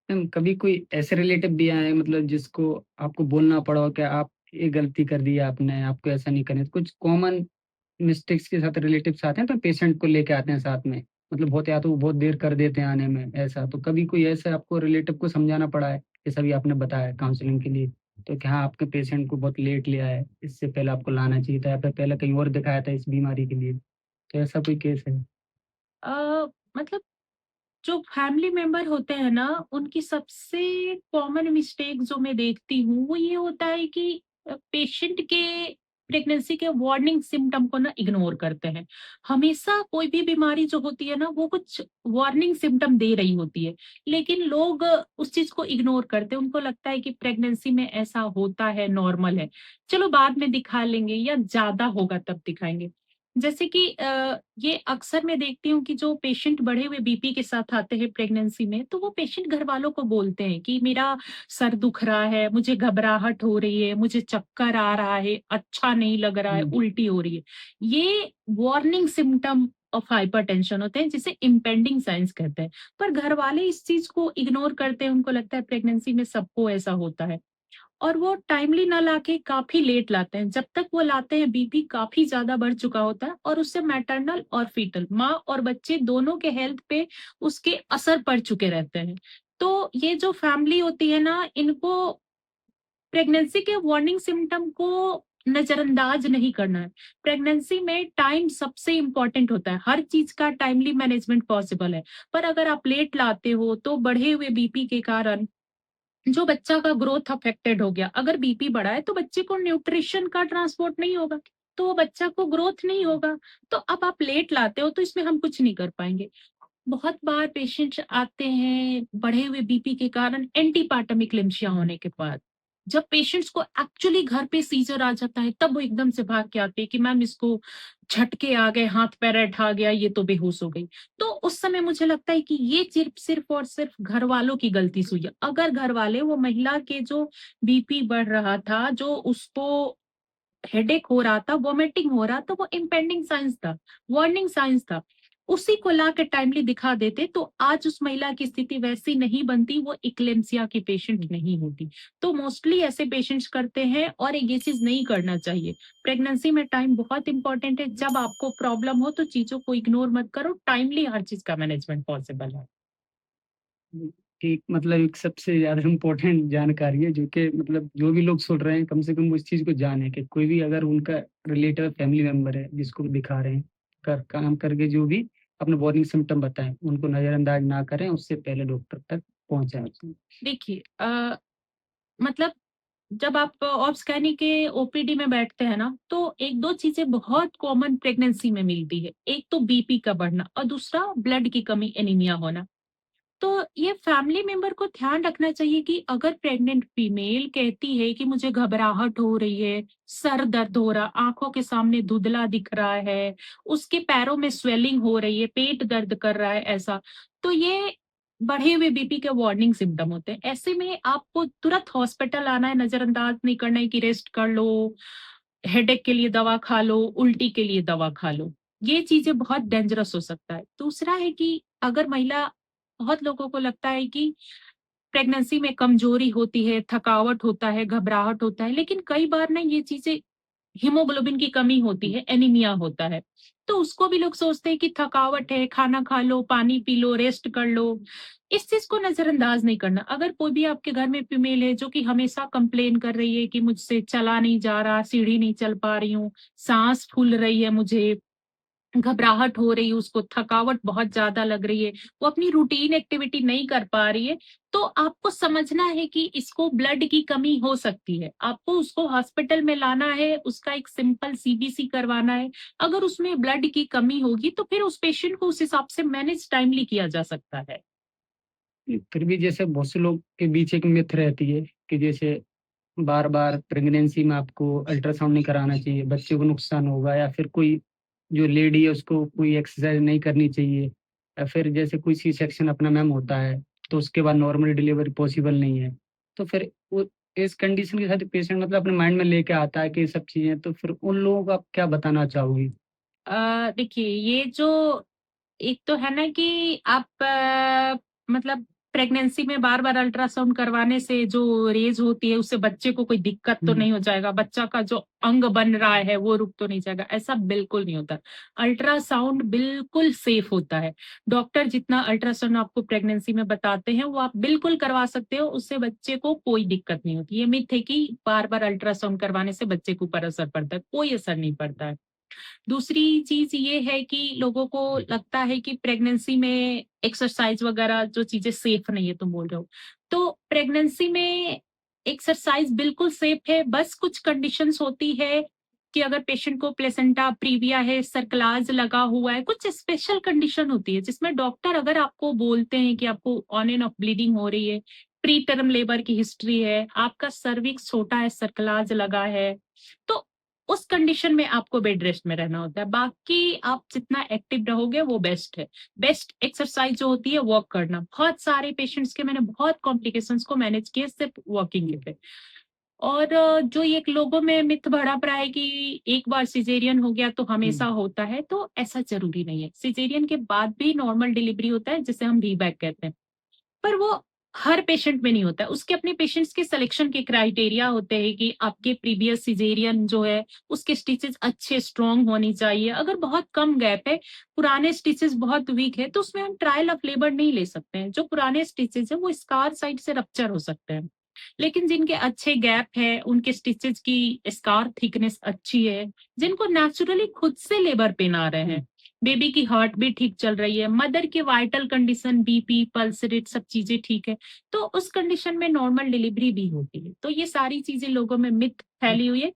मैम कभी कोई ऐसे रिलेटिव भी आए मतलब जिसको आपको बोलना पड़ा हो कि आप ये गलती कर दी आपने, आपको ऐसा नहीं करना है। कुछ कॉमन मिस्टेक्स के साथ रिलेटिव्स आते हैं तो पेशेंट को लेके आते हैं साथ में। मतलब बहुत या तो वो बहुत देर कर देते हैं आने में ऐसा। तो कभी कोई ऐसा आपको रिलेटिव को समझाना पड़ा है? जैसा अभी आपने बताया काउंसलिंग के लिए, तो कि हाँ, आपके पेशेंट को बहुत लेट लिया है, इससे पहले आपको लाना चाहिए था या फिर पहले कहीं और दिखाया था इस बीमारी के लिए। तो ऐसा कोई केस है? मतलब जो फैमिली मेंबर होते हैं ना, उनकी सबसे कॉमन मिस्टेक जो मैं देखती हूँ, वो ये होता है कि पेशेंट के प्रेगनेंसी के वार्निंग सिम्पटम को ना इग्नोर करते हैं। हमेशा कोई भी बीमारी जो होती है ना, वो कुछ वार्निंग सिम्पटम दे रही होती है, लेकिन लोग उस चीज़ को इग्नोर करते हैं। उनको लगता है कि प्रेगनेंसी में ऐसा होता है, नॉर्मल है, चलो बाद में दिखा लेंगे या ज़्यादा होगा तब दिखाएँगे। जैसे कि ये अक्सर मैं देखती हूँ कि जो पेशेंट बढ़े हुए बीपी के साथ आते हैं प्रेगनेंसी में, तो वो पेशेंट घर वालों को बोलते हैं कि मेरा सर दुख रहा है, मुझे घबराहट हो रही है, मुझे चक्कर आ रहा है, अच्छा नहीं लग रहा है, हुँ। उल्टी हो रही है। ये वार्निंग सिम्पटम ऑफ हाइपरटेंशन होते हैं, जिसे इम्पेंडिंग साइंस कहते हैं। पर घर वाले इस चीज़ को इग्नोर करते हैं, उनको लगता है प्रेगनेंसी में सबको ऐसा होता है। और वो टाइमली ना लाके काफ़ी लेट लाते हैं। जब तक वो लाते हैं बीपी काफ़ी ज़्यादा बढ़ चुका होता है और उससे मैटरनल और फीटल माँ और बच्चे दोनों के हेल्थ पे उसके असर पड़ चुके रहते हैं। तो ये जो फैमिली होती है ना, इनको प्रेगनेंसी के वार्निंग सिम्पटम को नज़रअंदाज नहीं करना है। प्रेगनेंसी में टाइम सबसे इम्पोर्टेंट होता है। हर चीज़ का टाइमली मैनेजमेंट पॉसिबल है। पर अगर आप लेट लाते हो तो बढ़े हुए बीपी के कारण जो बच्चा का ग्रोथ अफेक्टेड हो गया। अगर बीपी बढ़ा है तो बच्चे को न्यूट्रिशन का ट्रांसपोर्ट नहीं होगा, तो वो बच्चा को ग्रोथ नहीं होगा। तो अब आप लेट लाते हो तो इसमें हम कुछ नहीं कर पाएँगे। बहुत बार पेशेंट्स आते हैं बढ़े हुए बीपी के कारण एंटीपार्टम इक्लेम्सिया होने के बाद। जब पेशेंट्स को एक्चुअली घर पे सीज़र आ जाता है, तब वो एकदम से भाग के आते हैं कि मैम इसको झटके आ गए, हाथ-पैर ऐंठा गया, ये तो बेहोश हो गई। तो उस समय मुझे लगता है कि ये सिर्फ़ और सिर्फ़ घरवालों की गलती से हुई है। अगर घरवाले वो महिला के जो बीपी बढ़ रहा था, जो उसको हेडेक हो रहा था, वॉमिटिंग हो रहा था, वो इम्पेंडिंग साइन्स था, वार्निंग साइन्स था। उसी को ला के टाइमली दिखा देते तो आज उस महिला की स्थिति वैसी नहीं बनती, वो इक्लेम्सिया की पेशेंट नहीं होती। तो मोस्टली ऐसे पेशेंट्स करते हैं और ये चीज नहीं करना चाहिए। प्रेगनेंसी में टाइम बहुत इंपॉर्टेंट है। जब आपको प्रॉब्लम हो तो चीजों को इग्नोर मत करो, टाइमली हर चीज का मैनेजमेंट पॉसिबल है। एक मतलब एक सबसे ज़्यादा इम्पोर्टेंट जानकारी है जो कि मतलब जो भी लोग सुन रहे हैं कम से कम वो इस चीज़ को जाने कि कोई भी अगर उनका रिलेटिव फैमिली मेंबर है जिसको वो दिखा रहे हैं, काम करके जो भी अपने वार्निंग सिम्पटम बताएँ, उनको नज़रअंदाज ना करें, उससे पहले डॉक्टर तक पहुँचाएँ। देखिए मतलब जब आप ऑब्स गायनी के ओपीडी में बैठते हैं ना, तो 1-2 चीज़ें बहुत कॉमन प्रेगनेंसी में मिलती है। एक तो बीपी का बढ़ना और दूसरा ब्लड की कमी, एनीमिया होना। तो ये फैमिली मेंबर को ध्यान रखना चाहिए कि अगर प्रेग्नेंट फीमेल कहती है कि मुझे घबराहट हो रही है, सर दर्द हो रहा, आँखों के सामने धुंधला दिख रहा है, उसके पैरों में स्वेलिंग हो रही है, पेट दर्द कर रहा है ऐसा, तो ये बढ़े हुए बीपी के वार्निंग सिम्पटम होते हैं। ऐसे में आपको तुरंत हॉस्पिटल आना है, नज़रअंदाज नहीं करना है कि रेस्ट कर लो, हेडेक के लिए दवा खा लो, उल्टी के लिए दवा खा लो। ये चीज़ें बहुत डेंजरस हो सकता है। दूसरा है कि अगर महिला, बहुत लोगों को लगता है कि प्रेगनेंसी में कमजोरी होती है, थकावट होता है, घबराहट होता है, लेकिन कई बार ना ये चीज़ें हीमोग्लोबिन की कमी होती है, एनीमिया होता है। तो उसको भी लोग सोचते हैं कि थकावट है, खाना खा लो, पानी पी लो, रेस्ट कर लो। इस चीज़ को नज़रअंदाज नहीं करना। अगर कोई भी आपके घर में फीमेल है जो कि हमेशा कंप्लेन कर रही है कि मुझसे चला नहीं जा रहा, सीढ़ी नहीं चल पा रही हूँ, साँस फूल रही है मुझे, घबराहट हो रही है, उसको थकावट बहुत ज़्यादा लग रही है, वो अपनी रूटीन एक्टिविटी नहीं कर पा रही है, तो आपको समझना है कि इसको ब्लड की कमी हो सकती है। आपको उसको हॉस्पिटल में लाना है, उसका एक सिंपल सीबीसी करवाना है। अगर उसमें ब्लड की कमी होगी, तो फिर उस पेशेंट को उस हिसाब से मैनेज टाइमली किया जा सकता है। फिर भी जैसे बहुत से लोग के बीच एक मिथ रहती है कि जैसे बार-बार प्रेगनेंसी में आपको अल्ट्रासाउंड नहीं कराना चाहिए, बच्चे को नुकसान होगा या फिर कोई जो लेडी है उसको कोई एक्सरसाइज़ नहीं करनी चाहिए या फिर जैसे कोई सी सेक्शन अपना मैम होता है, तो उसके बाद नॉर्मल डिलीवरी पॉसिबल नहीं है। तो फिर वो इस कंडीशन के साथ पेशेंट मतलब अपने माइंड में लेके आता है कि ये सब चीज़ें, तो फिर उन लोगों को आप क्या बताना चाहोगी? देखिए, ये जो एक तो है ना कि आप मतलब प्रेगनेंसी में बार-बार अल्ट्रासाउंड करवाने से जो रेज़ होती है, उससे बच्चे को कोई दिक्कत तो हुँ, नहीं हो जाएगा, बच्चा का जो अंग बन रहा है वो रुक तो नहीं जाएगा, ऐसा बिल्कुल नहीं होता। अल्ट्रासाउंड बिल्कुल सेफ होता है। डॉक्टर जितना अल्ट्रासाउंड आपको प्रेगनेंसी में बताते हैं, वो आप बिल्कुल करवा सकते हो, उससे बच्चे को कोई दिक्कत नहीं होती। ये मिथ है कि बार-बार अल्ट्रासाउंड करवाने से बच्चे के ऊपर असर पड़ता है, कोई असर नहीं पड़ता है। दूसरी चीज़ ये है कि लोगों को लगता है कि प्रेगनेंसी में एक्सरसाइज़ वगैरह जो चीज़ें सेफ नहीं है, तुम बोल रहे हो। तो प्रेगनेंसी में एक्सरसाइज़ बिल्कुल सेफ है, बस कुछ कंडीशंस होती है कि अगर पेशेंट को प्लेसेंटा प्रीविया है, सर्कलाज लगा हुआ है, कुछ स्पेशल कंडीशन होती है जिसमें डॉक्टर अगर आपको बोलते हैं कि आपको ऑन एंड ऑफ ब्लीडिंग हो रही है, प्री टर्म लेबर की हिस्ट्री है, आपका सर्विक्स छोटा है, सर्कलाज लगा है, तो उस कंडीशन में आपको बेड रेस्ट में रहना होता है। बाकी आप जितना एक्टिव रहोगे वो बेस्ट है। बेस्ट एक्सरसाइज़ जो होती है वॉक करना। बहुत सारे पेशेंट्स के मैंने बहुत कॉम्प्लिकेशंस को मैनेज किए सिर्फ वॉकिंग पे। और जो ये लोगों में मिथ भरा पड़ा है कि एक बार सिज़ेरियन हो गया तो हमेशा हुँ, होता है, तो ऐसा ज़रूरी नहीं है। सिज़ेरियन के बाद भी नॉर्मल डिलीवरी होता है जिसे हम वीबैक कहते हैं। पर वो हर पेशेंट में नहीं होता है। उसके अपने पेशेंट्स के सिलेक्शन के क्राइटेरिया होते हैं कि आपके प्रीवियस सिज़ेरियन जो है, उसके स्टिचेज़ अच्छे स्ट्रॉन्ग होनी चाहिए। अगर बहुत कम गैप है, पुराने स्टिचेज़ बहुत वीक है, तो उसमें हम ट्रायल ऑफ लेबर नहीं ले सकते हैं। जो पुराने स्टिचेज़ हैं, वो स्कार साइड से रप्चर हो सकते हैं। लेकिन जिनके अच्छे गैप है, उनके स्टिचेज़ की स्कार थिकनेस अच्छी है, जिनको नेचुरली खुद से लेबर पेन आ रहे हुँ। हैं, बेबी की हार्ट भी ठीक चल रही है, मदर की vital condition BP, pulse rate सब चीज़ें ठीक है, तो उस कंडीशन में नॉर्मल डिलीवरी भी होती है। तो ये सारी चीज़ें लोगों में मिथ फैली हुई है,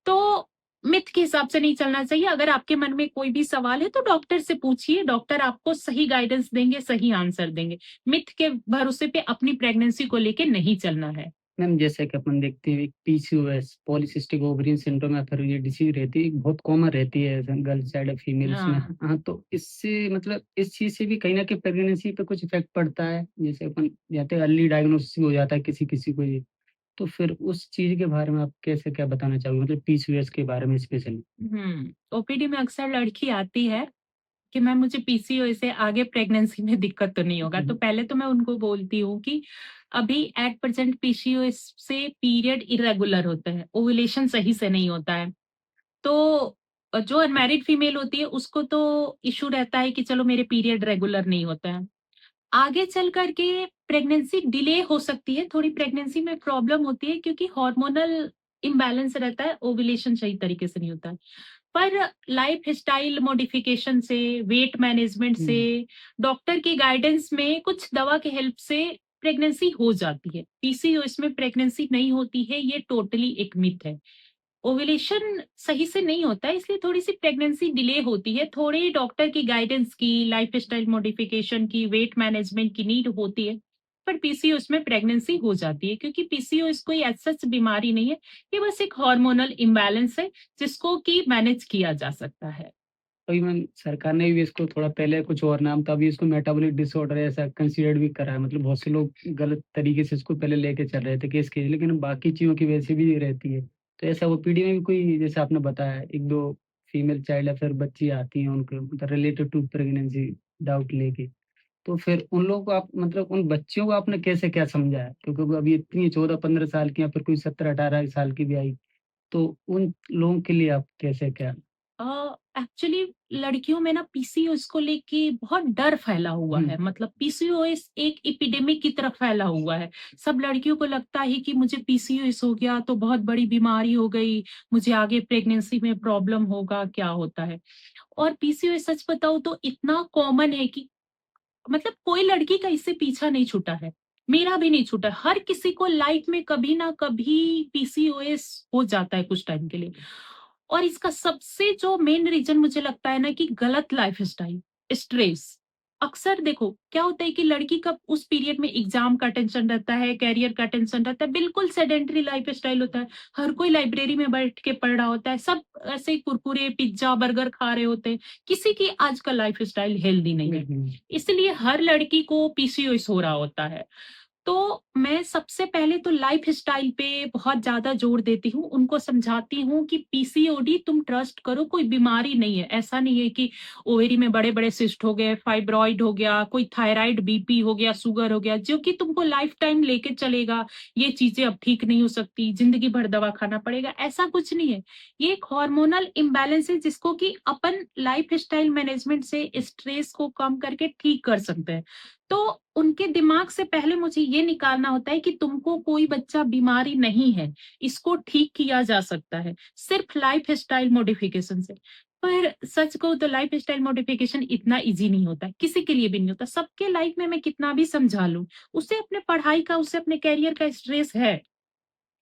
तो मिथ के हिसाब से नहीं चलना चाहिए। अगर आपके मन में कोई भी सवाल है तो डॉक्टर से पूछिए, डॉक्टर आपको सही गाइडेंस देंगे, सही आंसर देंगे। मिथ के भरोसे पे अपनी प्रेगनेंसी को लेके नहीं चलना है। मैम जैसे कि अपन देखते हैं पीसीओएस पॉलीसिस्टिक ओवरियन सिंड्रोम या फिर ये डिसीज रहती है, बहुत कॉमन रहती है गर्ल साइड और फीमेल्स में। हाँ। हाँ, तो इससे मतलब इस चीज़ से भी कहीं न कहीं प्रेगनेंसी पे कुछ इफ़ेक्ट पड़ता है? जैसे अपन कहते हैं अर्ली डायग्नोसिस भी हो जाता है किसी-किसी को ये, तो फिर उस चीज़ के बारे में आप कैसे क्या बताना चाहोगे? मतलब पीसीओएस के बारे में स्पेशली? ओपीडी में अक्सर लड़की आती है कि मैम मुझे पीसीओएस है, आगे प्रेगनेंसी में दिक्कत तो नहीं होगा। तो हम्म, पहले तो मैं उनको बोलती हूँ कि अभी एट प्रेजेंट पीसीओएस से पीरियड इरेगुलर होते हैं, ओव्यूलेशन सही से नहीं होता है। तो जो अनमैरिड फीमेल होती है उसको तो इश्यू रहता है कि चलो मेरे पीरियड रेगुलर नहीं होता है। आगे चल कर के प्रेगनेंसी डिले हो सकती है, थोड़ी प्रेगनेंसी में प्रॉब्लम होती है क्योंकि हार्मोनल इम्बैलेंस रहता है, ओव्यूलेशन सही तरीके से नहीं होता है। पर लाइफ स्टाइल मॉडिफिकेशन से, वेट मैनेजमेंट से, हम्म, डॉक्टर की गाइडेंस में कुछ दवा के हेल्प से प्रेगनेंसी हो जाती है। पीसीओएस में प्रेगनेंसी नहीं होती है, ये टोटली एक मिथ है। ओव्यूलेशन सही से नहीं होता है, इसलिए थोड़ी सी प्रेगनेंसी डिले होती है। थोड़ी डॉक्टर की गाइडेंस की, लाइफस्टाइल मॉडिफिकेशन की, वेट मैनेजमेंट की नीड होती है। पर पीसीओएस में प्रेगनेंसी हो जाती है क्योंकि पीसीओएस कोई एज सच बीमारी नहीं है, ये बस एक हार्मोनल इम्बैलेंस है जिसको कि मैनेज किया जा सकता है। अभी मैम सरकार ने भी इसको थोड़ा, पहले कुछ और नाम था, अभी इसको मेटाबॉलिक डिसऑर्डर ऐसा कंसीडर भी करा है। मतलब बहुत से लोग गलत तरीके से इसको पहले लेके चल रहे थे केस के, लेकिन बाकी चीजों की वजह से भी रहती है। तो ऐसा ओपीडी में भी कोई, जैसे आपने बताया, एक दो फीमेल चाइल्ड या फिर बच्ची आती हैं उनको मतलब रिलेटेड टू प्रेगनेंसी डाउट लेके, तो फिर उन लोगों को आप मतलब उन बच्चियों को आपने कैसे क्या समझाया? क्योंकि वो अभी इतनी 14-15 साल की या फिर कोई 17-18 साल की भी आई, तो उन लोगों के लिए आप कैसे क्या? एक्चुअली लड़कियों में ना पीसीओएस को लेके बहुत डर फैला हुआ हम्म, है, मतलब पीसीओएस एक एपिडेमिक की तरफ फैला हुआ है। सब लड़कियों को लगता है कि मुझे पीसीओएस हो गया तो बहुत बड़ी बीमारी हो गई, मुझे आगे प्रेगनेंसी में प्रॉब्लम होगा, क्या होता है। और पीसीओएस सच बताऊं तो इतना कॉमन है कि मतलब कोई लड़की का इससे पीछा नहीं छूटा है, मेरा भी नहीं छूटा। हर किसी को लाइफ में कभी ना कभी पीसीओएस हो जाता है कुछ टाइम के लिए। और इसका सबसे जो मेन रीजन मुझे लगता है ना कि गलत लाइफस्टाइल, स्ट्रेस। अक्सर देखो क्या होता है कि लड़की का उस पीरियड में एग्जाम का टेंशन रहता है, कैरियर का टेंशन रहता है, बिल्कुल सेडेंटरी लाइफस्टाइल होता है। हर कोई लाइब्रेरी में बैठ के पढ़ रहा होता है, सब ऐसे ही कुरकुरे पिज्जा बर्गर खा रहे होते हैं। किसी की आजकल लाइफस्टाइल हेल्दी नहीं है, हम्म, इसलिए हर लड़की को पीसीओएस हो रहा होता है। तो मैं सबसे पहले तो लाइफस्टाइल पे बहुत ज़्यादा जोर देती हूँ, उनको समझाती हूँ कि पीसीओडी तुम ट्रस्ट करो, कोई बीमारी नहीं है। ऐसा नहीं है कि ओवेरी में बड़े-बड़े सिस्ट हो गए, फाइब्रॉइड हो गया, कोई थायराइड, बीपी हो गया, शुगर हो गया, जो कि तुमको लाइफ टाइम लेके चलेगा, ये चीज़ें अब ठीक नहीं हो सकती, ज़िंदगी भर दवा खाना पड़ेगा, ऐसा कुछ नहीं है। ये एक हार्मोनल इम्बैलेंस है जिसको कि अपन लाइफस्टाइल मैनेजमेंट से स्ट्रेस को कम करके ठीक कर सकते हैं। तो उनके दिमाग से पहले मुझे ये निकालना होता है कि तुमको कोई बच्चा बीमारी नहीं है, इसको ठीक किया जा सकता है, सिर्फ लाइफस्टाइल मॉडिफिकेशन से। पर सच कहूँ तो लाइफस्टाइल मॉडिफिकेशन इतना ईज़ी नहीं होता है, किसी के लिए भी नहीं होता। सबके लाइफ में मैं कितना भी समझा लूँ, उसे अपने पढ़ाई का, उसे अपने करियर का स्ट्रेस है।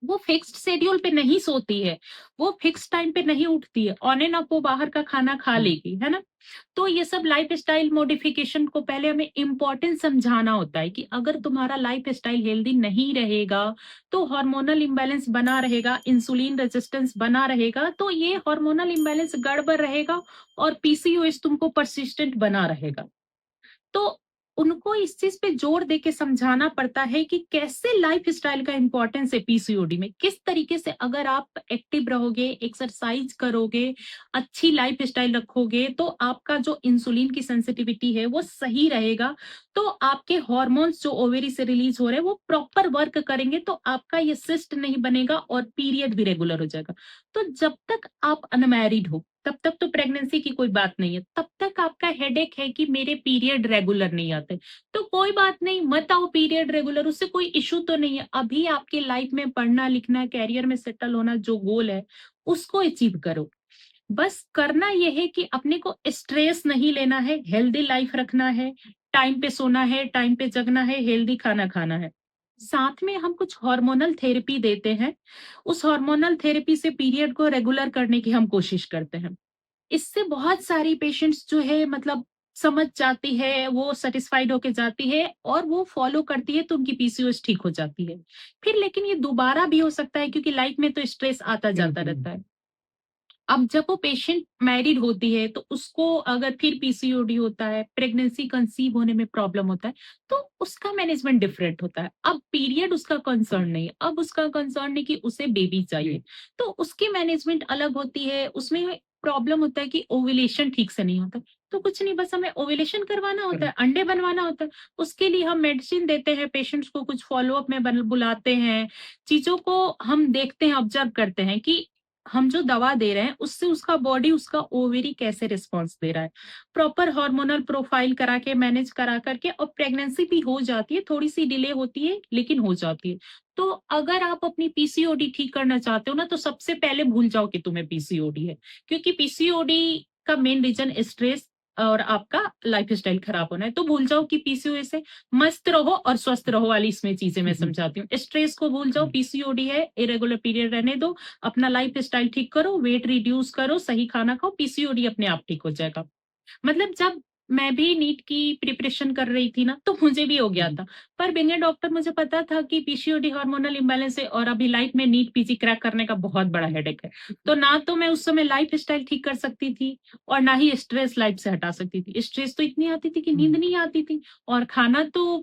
वो फिक्स्ड शेड्यूल पे नहीं सोती है, वो फिक्स टाइम पे नहीं उठती है, ऑन एंड ऑफ वो बाहर का खाना खा हम्म, लेगी, है ना? तो ये सब लाइफस्टाइल मॉडिफिकेशन को पहले हमें इम्पोर्टेंस समझाना होता है कि अगर तुम्हारा लाइफस्टाइल हेल्दी नहीं रहेगा, तो हार्मोनल इम्बैलेंस बना रहेगा, इंसुलिन रेजिस्टेंस बना रहेगा, तो ये हार्मोनल इम्बैलेंस गड़बड़ रहेगा और पीसीओएस तुमको परसिस्टेंट बना रहेगा। तो उनको इस चीज पे जोर देके समझाना पड़ता है कि कैसे लाइफस्टाइल का इंपॉर्टेंस है पीसीओडी में, किस तरीके से अगर आप एक्टिव रहोगे, एक्सरसाइज करोगे, अच्छी लाइफस्टाइल रखोगे, तो आपका जो इंसुलिन की सेंसिटिविटी है वो सही रहेगा। तो आपके हॉर्मोन्स जो ओवेरी से रिलीज हो रहे हैं वो प्रॉपर वर्क करेंगे, तो आपका ये सिस्ट नहीं बनेगा और पीरियड भी रेगुलर हो जाएगा। तो जब तक आप अनमैरिड हो तब तक तो प्रेगनेंसी की कोई बात नहीं है, तब तक आपका हेडेक है कि मेरे पीरियड रेगुलर नहीं आते, तो कोई बात नहीं, मत आओ पीरियड रेगुलर, उससे कोई इशू तो नहीं है। अभी आपके लाइफ में पढ़ना लिखना, कैरियर में सेटल होना जो गोल है उसको अचीव करो। बस करना यह है कि अपने को स्ट्रेस नहीं लेना है, हेल्दी लाइफ रखना है, टाइम पे सोना है, टाइम पे जगना है, हेल्दी खाना खाना है। साथ में हम कुछ हार्मोनल थेरेपी देते हैं, उस हार्मोनल थेरेपी से पीरियड को रेगुलर करने की हम कोशिश करते हैं। इससे बहुत सारी पेशेंट्स जो है मतलब समझ जाती है, वो सैटिस्फाइड होके जाती है और वो फॉलो करती है तो उनकी पीसीओएस ठीक हो जाती है। फिर लेकिन ये दोबारा भी हो सकता है क्योंकि लाइफ में तो स्ट्रेस आता जाता हम्म, रहता है। अब जब वो पेशेंट मैरिड होती है तो उसको अगर फिर पीसीओडी होता है, प्रेगनेंसी कंसीव होने में प्रॉब्लम होता है, तो उसका मैनेजमेंट डिफरेंट होता है। अब पीरियड उसका कंसर्न नहीं है, अब उसका कंसर्न है कि उसे बेबी चाहिए, तो उसकी मैनेजमेंट अलग होती है। उसमें प्रॉब्लम होता है कि ओव्यूलेशन ठीक से नहीं होता, तो कुछ नहीं, बस हमें ओव्यूलेशन करवाना होता है, अंडे बनवाना होता है। उसके लिए हम मेडिसिन देते हैं, पेशेंट्स को कुछ फॉलोअप में बुलाते हैं, चीजों को हम देखते हैं, ऑब्जर्व करते हैं कि हम जो दवा दे रहे हैं उससे उसका बॉडी, उसका ओवेरी कैसे रिस्पॉन्स दे रहा है। प्रॉपर हार्मोनल प्रोफाइल करा के, मैनेज करा करके, और प्रेगनेंसी भी हो जाती है, थोड़ी सी डिले होती है लेकिन हो जाती है। तो अगर आप अपनी पीसीओडी ठीक करना चाहते हो ना, तो सबसे पहले भूल जाओ कि तुम्हें पीसीओडी है, क्योंकि पीसीओडी का मेन रीजन स्ट्रेस और आपका लाइफस्टाइल खराब होना है। तो भूल जाओ कि पीसीओएस से मस्त रहो और स्वस्थ रहो वाली इसमें चीजें मैं समझाती हूँ। स्ट्रेस को भूल जाओ, पीसीओडी है, इरेगुलर पीरियड रहने दो, अपना लाइफ स्टाइल ठीक करो, वेट रिड्यूस करो, सही खाना खाओ, पीसीओडी अपने आप ठीक हो जाएगा। मतलब जब मैं भी नीट की प्रिपरेशन कर रही थी ना, तो मुझे भी हो गया था, पर बीइंग ए डॉक्टर मुझे पता था कि पीसीओडी हार्मोनल इम्बैलेंस है, और अभी लाइफ में नीट पीजी क्रैक करने का बहुत बड़ा हेडेक है। तो ना तो मैं उस समय लाइफ स्टाइल ठीक कर सकती थी, और ना ही स्ट्रेस लाइफ से हटा सकती थी। स्ट्रेस तो इतनी आती थी कि नींद नहीं आती थी, और खाना तो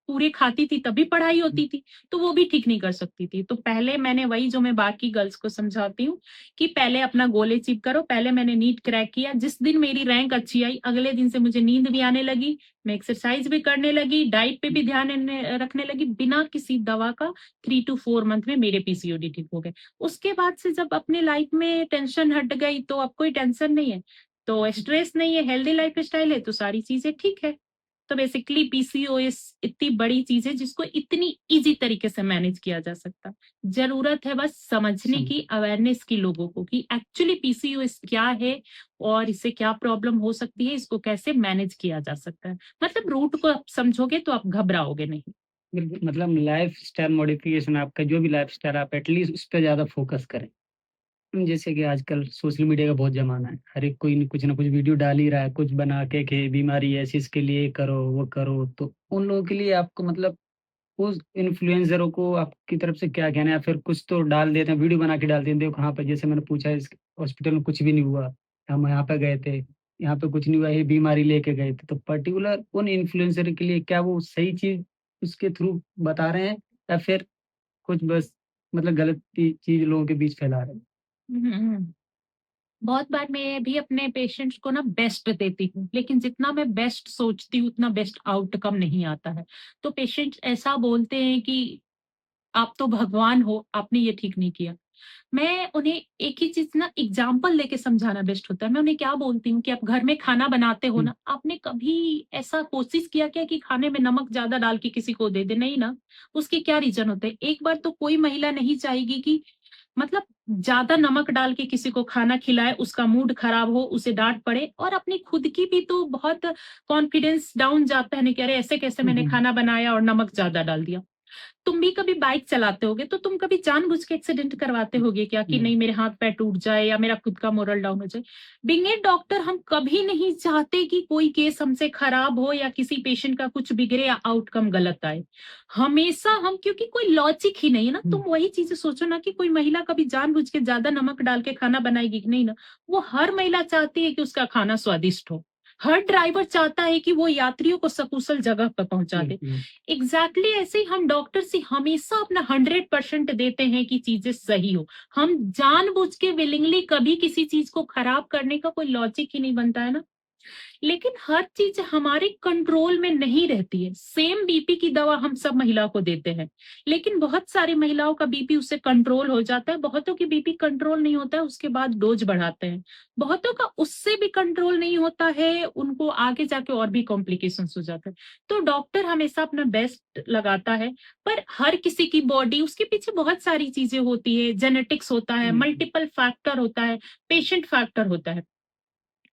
पूरे खाती थी तभी पढ़ाई होती थी, तो वो भी ठीक नहीं कर सकती थी। तो पहले मैंने वही जो मैं बाकी गर्ल्स को समझाती हूँ कि पहले अपना गोल अचीव करो। पहले मैंने नीट क्रैक किया, जिस दिन मेरी रैंक अच्छी आई, अगले दिन से मुझे नींद भी आने लगी, मैं एक्सरसाइज भी करने लगी, डाइट पे भी ध्यान रखने लगी, बिना किसी दवा का 3 to 4 मंथ में मेरे पीसीओडी ठीक हो गए। उसके बाद से जब अपने लाइफ में टेंशन हट गई, तो अब कोई टेंशन नहीं है, तो स्ट्रेस नहीं है, हेल्दी लाइफ स्टाइल है, तो सारी चीजें ठीक है। तो बेसिकली पीसीओएस इतनी बड़ी चीज है जिसको इतनी इजी तरीके से मैनेज किया जा सकता। जरूरत है बस समझने की, अवेयरनेस की लोगों को, कि एक्चुअली पीसीओएस क्या है और इससे क्या प्रॉब्लम हो सकती है, इसको कैसे मैनेज किया जा सकता है। मतलब रूट को आप समझोगे तो आप घबराओगे नहीं। बिल्कुल, मतलब लाइफ़स्टाइल मॉडिफ़िकेशन, आपका जो भी लाइफ़स्टाइल, आप एटलीस्ट उस पे ज़्यादा फ़ोकस करें। जैसे कि आजकल सोशल मीडिया का बहुत ज़माना है, हर एक कोई न कुछ वीडियो डाल ही रहा है, कुछ बना के कि बीमारी ऐसी, इसके लिए करो, वो करो। तो उन लोगों के लिए आपको मतलब उस इन्फ्लुएंसरों को आपकी तरफ से क्या कहना है? या फिर कुछ तो डाल देते हैं, वीडियो बना के डाल देते हैं, देखो कहाँ पे, जैसे मैंने पूछा, इस हॉस्पिटल में कुछ भी नहीं हुआ, हम यहाँ पे गए थे, यहाँ पे कुछ नहीं हुआ, ये बीमारी लेके गए थे। तो पर्टिकुलर उन इन्फ्लुएंसर के लिए क्या वो सही चीज़ उसके थ्रू बता रहे हैं, या फिर कुछ बस मतलब गलत चीज़ लोगों के बीच फैला रहे हैं? हम्म। बहुत बार मैं भी अपने पेशेंट्स को ना बेस्ट देती हूँ, लेकिन जितना मैं बेस्ट सोचती हूँ उतना बेस्ट आउटकम नहीं आता है। तो पेशेंट्स ऐसा बोलते हैं कि आप तो भगवान हो, आपने ये ठीक नहीं किया। मैं उन्हें एक ही चीज ना एग्जाम्पल देके समझाना बेस्ट होता है। मैं उन्हें क्या बोलती हूँ कि आप घर में खाना बनाते हो हुँ, ना, आपने कभी ऐसा कोशिश किया क्या कि खाने में नमक ज्यादा डाल के किसी को दे दे? नहीं ना। उसके क्या रीजन होते हैं? एक बार तो कोई महिला नहीं चाहेगी कि मतलब ज्यादा नमक डाल के किसी को खाना खिलाए, उसका मूड खराब हो, उसे डांट पड़े, और अपनी खुद की भी तो बहुत कॉन्फिडेंस डाउन जाता है ना, कि अरे ऐसे कैसे हुँ, मैंने हुँ, खाना बनाया और नमक ज्यादा डाल दिया। तुम भी कभी बाइक चलाते होगे, तो तुम कभी जानबूझ के एक्सीडेंट करवाते होगे क्या, कि हुँ, नहीं मेरे हाथ पैर टूट जाए या मेरा खुद का मोरल डाउन हो जाए? बीइंग ए डॉक्टर हम कभी नहीं चाहते कि कोई केस हमसे खराब हो या किसी पेशेंट का कुछ बिगड़े या आउटकम गलत आए। हमेशा हम, क्योंकि कोई लॉजिक ही नहीं है ना। हुँ, तुम वही चीजें सोचो ना कि कोई महिला कभी जानबूझ के ज्यादा नमक डाल के खाना बनाएगी कि नहीं ना। वो हर महिला चाहती है कि उसका खाना स्वादिष्ट हो। हर ड्राइवर चाहता है कि वो यात्रियों को सकुशल जगह पर पहुंचा दे। बिल्कुल। ऐसे ही हम डॉक्टर से हमेशा अपना 100% देते हैं कि चीजें सही हो। हम जानबूझ के विलिंगली कभी किसी चीज को खराब करने का कोई लॉजिक ही नहीं बनता है ना। लेकिन हर चीज हमारे कंट्रोल में नहीं रहती है। सेम बीपी की दवा हम सब महिला को देते हैं, लेकिन बहुत सारी महिलाओं का बीपी उससे कंट्रोल हो जाता है, बहुतों की बीपी कंट्रोल नहीं होता है, उसके बाद डोज बढ़ाते हैं। बहुतों का उससे भी कंट्रोल नहीं होता है, उनको आगे जाके और भी कॉम्प्लिकेशंस हो जाते हैं। तो डॉक्टर हमेशा अपना बेस्ट लगाता है, पर हर किसी की बॉडी, उसके पीछे बहुत सारी चीजें होती है, जेनेटिक्स होता है, हुँ, मल्टीपल फैक्टर होता है, पेशेंट फैक्टर होता है।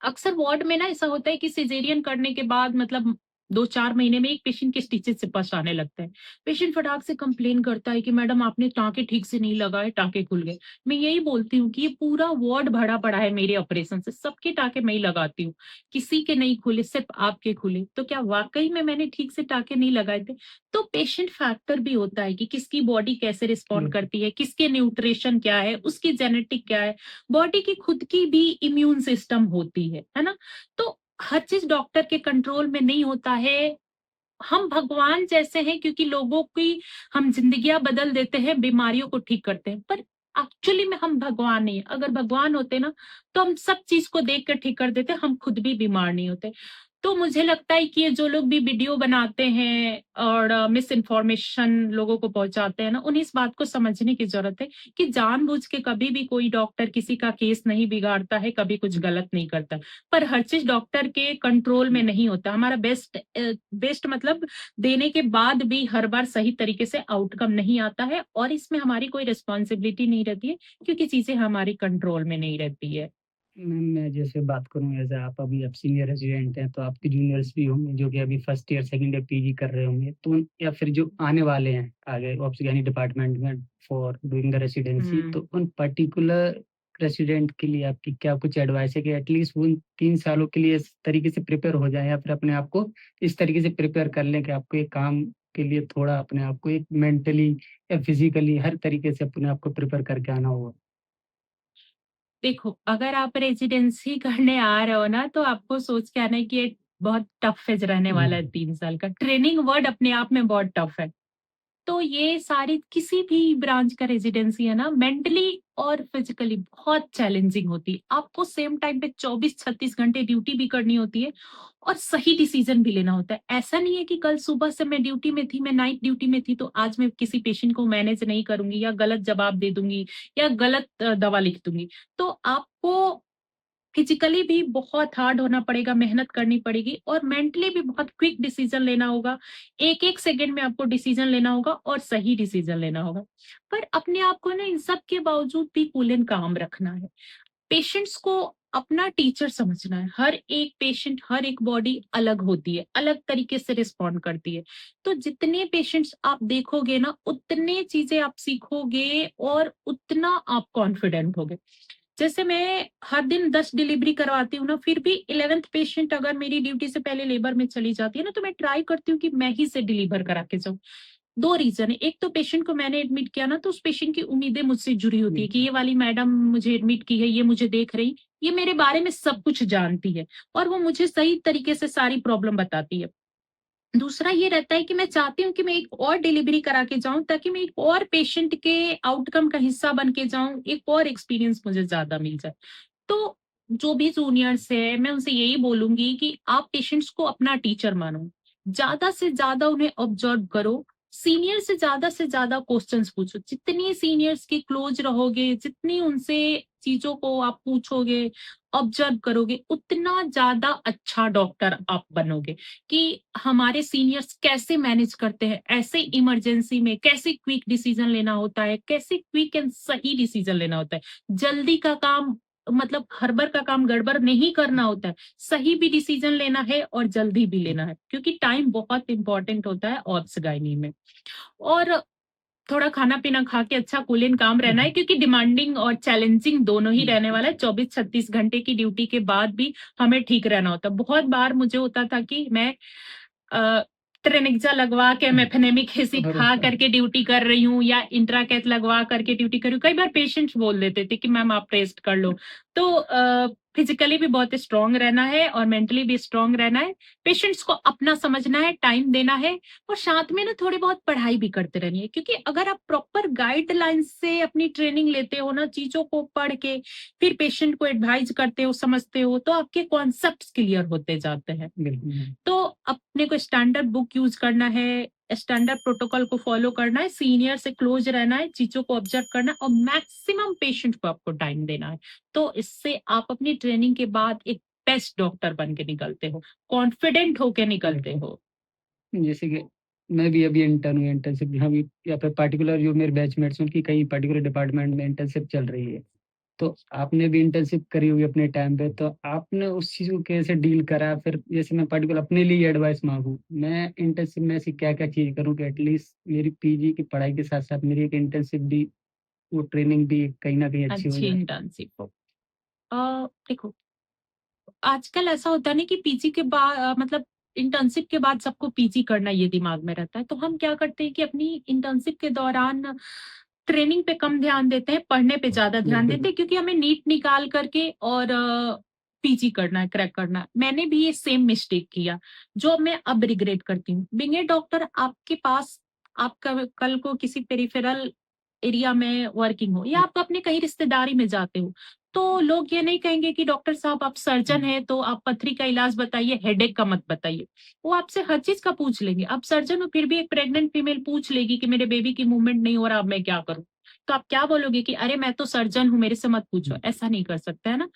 अक्सर वार्ड में ना ऐसा होता है कि सिजेरियन करने के बाद मतलब 2-4 महीने में एक पेशेंट के स्टिचेस से पस आने लगते हैं। पेशेंट फटाक से कंप्लेन करता है कि मैडम आपने टाँके ठीक से नहीं लगाए, टाँके खुल गए। मैं यही बोलती हूँ कि ये पूरा वार्ड भरा पड़ा है मेरे ऑपरेशन से, सबके टाँके मैं ही लगाती हूँ। किसी के नहीं खुले, सिर्फ आपके खुले। तो क्या वाक़ई में मैंने ठीक से टाँके नहीं लगाए थे? तो पेशेंट फैक्टर भी होता है कि किसकी बॉडी कैसे रिस्पॉन्ड बिल्कुल। करती है, किसके न्यूट्रिशन क्या है, उसकी जेनेटिक क्या है। बॉडी की खुद की भी इम्यून सिस्टम होती है ना? तो हर चीज डॉक्टर के कंट्रोल में नहीं होता है। हम भगवान जैसे हैं, क्योंकि लोगों की हम जिंदगियां बदल देते हैं, बीमारियों को ठीक करते हैं, पर एक्चुअली में हम भगवान नहीं है। अगर भगवान होते ना तो हम सब चीज को देख कर ठीक कर देते, हम खुद भी बीमार नहीं होते। तो मुझे लगता है कि ये जो लोग भी वीडियो बनाते हैं और मिस इन्फॉर्मेशन लोगों को पहुंचाते हैं ना, उन्हें इस बात को समझने की जरूरत है कि जानबूझ के कभी भी कोई डॉक्टर किसी का केस नहीं बिगाड़ता है, कभी कुछ गलत नहीं करता। पर हर चीज डॉक्टर के कंट्रोल में नहीं होता। हमारा बेस्ट मतलब देने के बाद भी हर बार सही तरीके से आउटकम नहीं आता है, और इसमें हमारी कोई रिस्पॉन्सिबिलिटी नहीं रहती है, क्योंकि चीजें हमारी कंट्रोल में नहीं रहती है। मैम मैं जैसे बात करूँ, एज़ आप अभी आप सीनियर रेज़िडेंट हैं, तो आपके जूनियर्स भी होंगे जो कि अभी first year, second year PG कर रहे होंगे, तो या फिर जो आने वाले हैं आगे ऑब्स्टिन डिपार्टमेंट में फॉर डूइंग द रेसिडेंसी, तो उन पर्टिकुलर रेसिडेंट के लिए आपकी क्या कुछ एडवाइस है कि एटलीस्ट वो 3 सालों के लिए इस तरीके से प्रिपेयर हो जाएँ, या फिर अपने आप को इस तरीके से प्रिपेयर कर लें कि आपको एक काम के लिए थोड़ा अपने आप को एक मेंटली या फिज़िकली हर तरीके से अपने आप को प्रिपेयर करके आना होगा? देखो, अगर आप रेजिडेंसी करने आ रहे हो ना, तो आपको सोच के आना है कि ये बहुत टफ फेज रहने वाला है। 3 साल का ट्रेनिंग वर्ड अपने आप में बहुत टफ है। तो ये सारी किसी भी ब्रांच का रेजिडेंसी है ना, मेंटली और फिजिकली बहुत चैलेंजिंग होती है। आपको सेम टाइम पे 24-36 घंटे ड्यूटी भी करनी होती है और सही डिसीजन भी लेना होता है। ऐसा नहीं है कि कल सुबह से मैं ड्यूटी में थी, मैं नाइट ड्यूटी में थी, तो आज मैं किसी पेशेंट को मैनेज नहीं करूंगी या गलत जवाब दे दूंगी या गलत दवा लिख दूंगी। तो आपको फिजिकली भी बहुत हार्ड होना पड़ेगा, मेहनत करनी पड़ेगी, और मेंटली भी बहुत क्विक डिसीजन लेना होगा। एक-एक सेकंड में आपको डिसीजन लेना होगा और सही डिसीजन लेना होगा। पर अपने आप को ना इन सब के बावजूद भी कूल एंड काम रखना है। पेशेंट्स को अपना टीचर समझना है। हर एक पेशेंट, हर एक बॉडी अलग होती है, अलग तरीके से रिस्पॉन्ड करती है। तो जितने पेशेंट्स आप देखोगे ना, उतने चीजें आप सीखोगे और उतना आप कॉन्फिडेंट होगे। जैसे मैं हर दिन 10 डिलीवरी करवाती हूँ ना, फिर भी 11th पेशेंट अगर मेरी ड्यूटी से पहले लेबर में चली जाती है ना, तो मैं ट्राई करती हूँ कि मैं ही से डिलीवर करा के जाऊँ। 2 रीज़न है, एक तो पेशेंट को मैंने एडमिट किया ना, तो उस पेशेंट की उम्मीदें मुझसे जुड़ी होती है कि ये वाली मैडम मुझे एडमिट की है, ये मुझे देख रही, ये मेरे बारे में सब कुछ जानती है और वो मुझे सही तरीके से सारी प्रॉब्लम बताती है। दूसरा ये रहता है कि मैं चाहती हूँ कि मैं एक और डिलीवरी करा के जाऊँ, ताकि मैं एक और पेशेंट के आउटकम का हिस्सा बन के जाऊँ, एक और एक्सपीरियंस मुझे ज़्यादा मिल जाए। तो जो भी जूनियर्स है, मैं उनसे यही बोलूँगी कि आप पेशेंट्स को अपना टीचर मानो। ज़्यादा से ज़्यादा उन्हें ऑब्जर्व करो। सीनियर से ज़्यादा क्वेश्चन्स पूछो। जितनी सीनियर्स के क्लोज रहोगे, जितनी उनसे चीज़ों को आप पूछोगे, ऑब्जर्व करोगे, उतना ज़्यादा अच्छा डॉक्टर आप बनोगे कि हमारे सीनियर्स कैसे मैनेज करते हैं, ऐसे इमरजेंसी में कैसे क्विक डिसीज़न लेना होता है, कैसे क्विक एंड सही डिसीज़न लेना होता है। जल्दी का काम मतलब हड़बड़ का काम गड़बड़ नहीं करना होता है, सही भी डिसीजन लेना है और जल्दी भी लेना है, क्योंकि टाइम बहुत इंपॉर्टेंट होता है ऑब्स गायनी में। और थोड़ा खाना-पीना खा के अच्छा कूल काम रहना है, क्योंकि डिमांडिंग और चैलेंजिंग दोनों ही रहने वाला है। 24-36 घंटे की ड्यूटी के बाद भी हमें ठीक रहना होता है। बहुत बार मुझे होता था कि मैं अ, ट्रेनिक्सा लगवा के मेफेनेमिक एसिड खा करके ड्यूटी कर रही हूँ या इंट्राकेथ लगवा करके ड्यूटी कर रही हूँ। कई बार पेशेंट्स बोल देते थे कि मैम आप रेस्ट कर लो। तो फिजिकली भी बहुत स्ट्रांग रहना है और मेंटली भी स्ट्रांग रहना है। पेशेंट्स को अपना समझना है, टाइम देना है और साथ में ना थोड़ी बहुत पढ़ाई भी करते रहनी है, क्योंकि अगर आप प्रॉपर गाइडलाइन से अपनी ट्रेनिंग लेते हो ना, चीजों को पढ़ के फिर पेशेंट को एडवाइज करते हो, समझते हो, तो आपके कॉन्सेप्ट्स क्लियर होते जाते हैं। बिल्कुल। तो अपने को स्टैंडर्ड बुक यूज करना है, स्टैंडर्ड प्रोटोकॉल को फॉलो करना है, सीनियर से क्लोज रहना है, चीजों को ऑब्जर्व करना है और मैक्सिमम पेशेंट को आपको टाइम देना है। तो इससे आप अपनी ट्रेनिंग के बाद एक बेस्ट डॉक्टर बन के निकलते हो, कॉन्फिडेंट होके निकलते हो। जैसे कि मैं भी अभी इंटर्न हूँ, इंटर्नशिप यहाँ भी या फिर पर्टिकुलर जो मेरे बैचमेट्स हैं उनकी कई पर्टिकुलर डिपार्टमेंट में इंटर्नशिप चल रही है। तो आपने भी इंटर्नशिप करी होगी अपने टाइम पे, तो आपने उस चीज़ को कैसे डील करा? फिर जैसे मैं पर्टिकुलर अपने लिए एडवाइस माँगूँ, मैं इंटर्नशिप में ऐसी क्या-क्या चीज़ करूँ कि एटलीस्ट मेरी पीजी की पढ़ाई के साथ-साथ मेरी एक इंटर्नशिप भी, वो ट्रेनिंग भी कहीं न कहीं अच्छी हो अच्छी जाए? इंटर्नशिप हो। देखो, आजकल ऐसा होता है ना कि पीजी के बाद मतलब इंटर्नशिप के बाद सबको पीजी करना ये दिमाग में रहता है। तो हम क्या करते हैं कि अपनी इंटर्नशिप के दौरान ट्रेनिंग पे कम ध्यान देते हैं, पढ़ने पे ज़्यादा ध्यान बिल्कुल। देते हैं, क्योंकि हमें नीट निकाल करके और पीजी करना है, क्रैक करना है। मैंने भी ये सेम मिस्टेक किया, जो मैं अब रिग्रेट करती हूँ। बीइंग ए डॉक्टर, आपके पास आपका कल को किसी पेरिफेरल एरिया में वर्किंग हो या आप अपने कहीं रिश्तेदारी में जाते हो, तो लोग ये नहीं कहेंगे कि डॉक्टर साहब आप सर्जन हैं तो आप पथरी का इलाज बताइए, हेडेक का मत बताइए। वो आपसे हर चीज का पूछ लेंगे। आप सर्जन हो फिर भी एक प्रेग्नेंट फीमेल पूछ लेगी कि मेरे बेबी की मूवमेंट नहीं हो रहा, अब मैं क्या करूं? तो आप क्या बोलोगे कि अरे मैं तो सर्जन हूं, मेरे से मत पूछो? ऐसा नहीं कर सकते, है ना?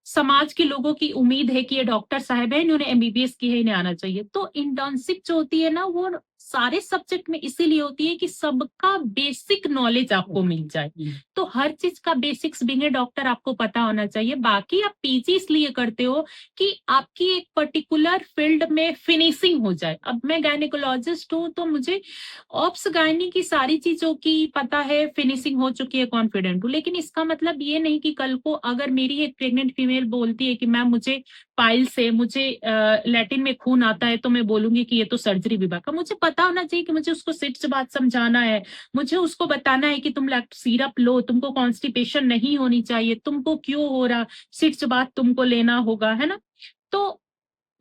समाज के लोगों की उम्मीद है कि ये डॉक्टर साहब है, इन्होंने एमबीबीएस की है, इन्हें आना चाहिए। तो इंटर्नशिप जो होती है ना, वो सारे सब्जेक्ट में इसीलिए होती है कि सबका बेसिक नॉलेज आपको मिल जाए। तो हर चीज का बेसिक्स बीइंग ए डॉक्टर आपको पता होना चाहिए। बाकी आप पीजी इसलिए करते हो कि आपकी एक पर्टिकुलर फील्ड में फिनिशिंग हो जाए। अब मैं गायनेकोलॉजिस्ट हूँ तो मुझे ऑप्स गायनी की सारी चीजों की पता है, फिनिशिंग हो चुकी है, कॉन्फिडेंट हूँ। लेकिन इसका मतलब ये नहीं कि कल को अगर मेरी एक प्रेग्नेंट फीमेल बोलती है कि मैम मुझे पाइल से मुझे लैटिन में खून आता है, तो मैं बोलूंगी कि ये तो सर्जरी विभाग का। मुझे पता होना चाहिए कि मुझे उसको सिर्फ बात समझाना है, मुझे उसको बताना है कि तुम लैक्ट सिरप लो, तुमको कॉन्स्टिपेशन नहीं होनी चाहिए, तुमको क्यों हो रहा, सिर्फ बात तुमको लेना होगा, है ना? तो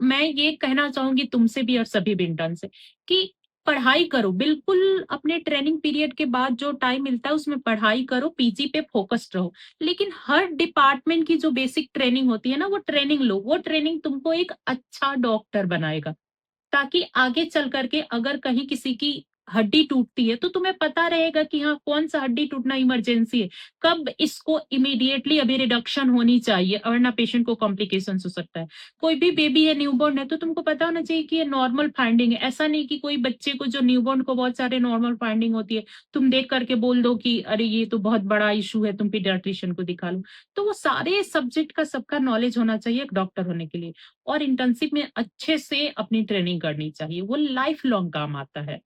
मैं ये कहना चाहूंगी तुमसे भी और सभी भी इंटर्न से कि पढ़ाई करो, बिल्कुल अपने ट्रेनिंग पीरियड के बाद जो टाइम मिलता है उसमें पढ़ाई करो, पीजी पे फोकस्ड रहो। लेकिन हर डिपार्टमेंट की जो बेसिक ट्रेनिंग होती है ना, वो ट्रेनिंग लो। वो ट्रेनिंग तुमको एक अच्छा डॉक्टर बनाएगा, ताकि आगे चल करके अगर कहीं किसी की हड्डी टूटती है तो तुम्हें पता रहेगा कि हाँ कौन सा हड्डी टूटना इमरजेंसी है, कब इसको इमीडिएटली अभी रिडक्शन होनी चाहिए, वरना पेशेंट को कॉम्प्लिकेशंस हो सकता है। कोई भी बेबी है, न्यूबॉर्न है, तो तुमको पता होना चाहिए कि ये नॉर्मल फाइंडिंग है। ऐसा नहीं कि कोई बच्चे को जो न्यूबॉर्न को बहुत सारे नॉर्मल फाइंडिंग होती है, तुम देख करके बोल दो कि अरे ये तो बहुत बड़ा इशू है, तुम पीडियाट्रिशियन को दिखा लो। तो वो सारे सब्जेक्ट का सबका नॉलेज होना चाहिए एक डॉक्टर होने के लिए। और इंटर्नशिप में अच्छे से अपनी ट्रेनिंग करनी चाहिए, वो लाइफ लॉन्ग काम आता है।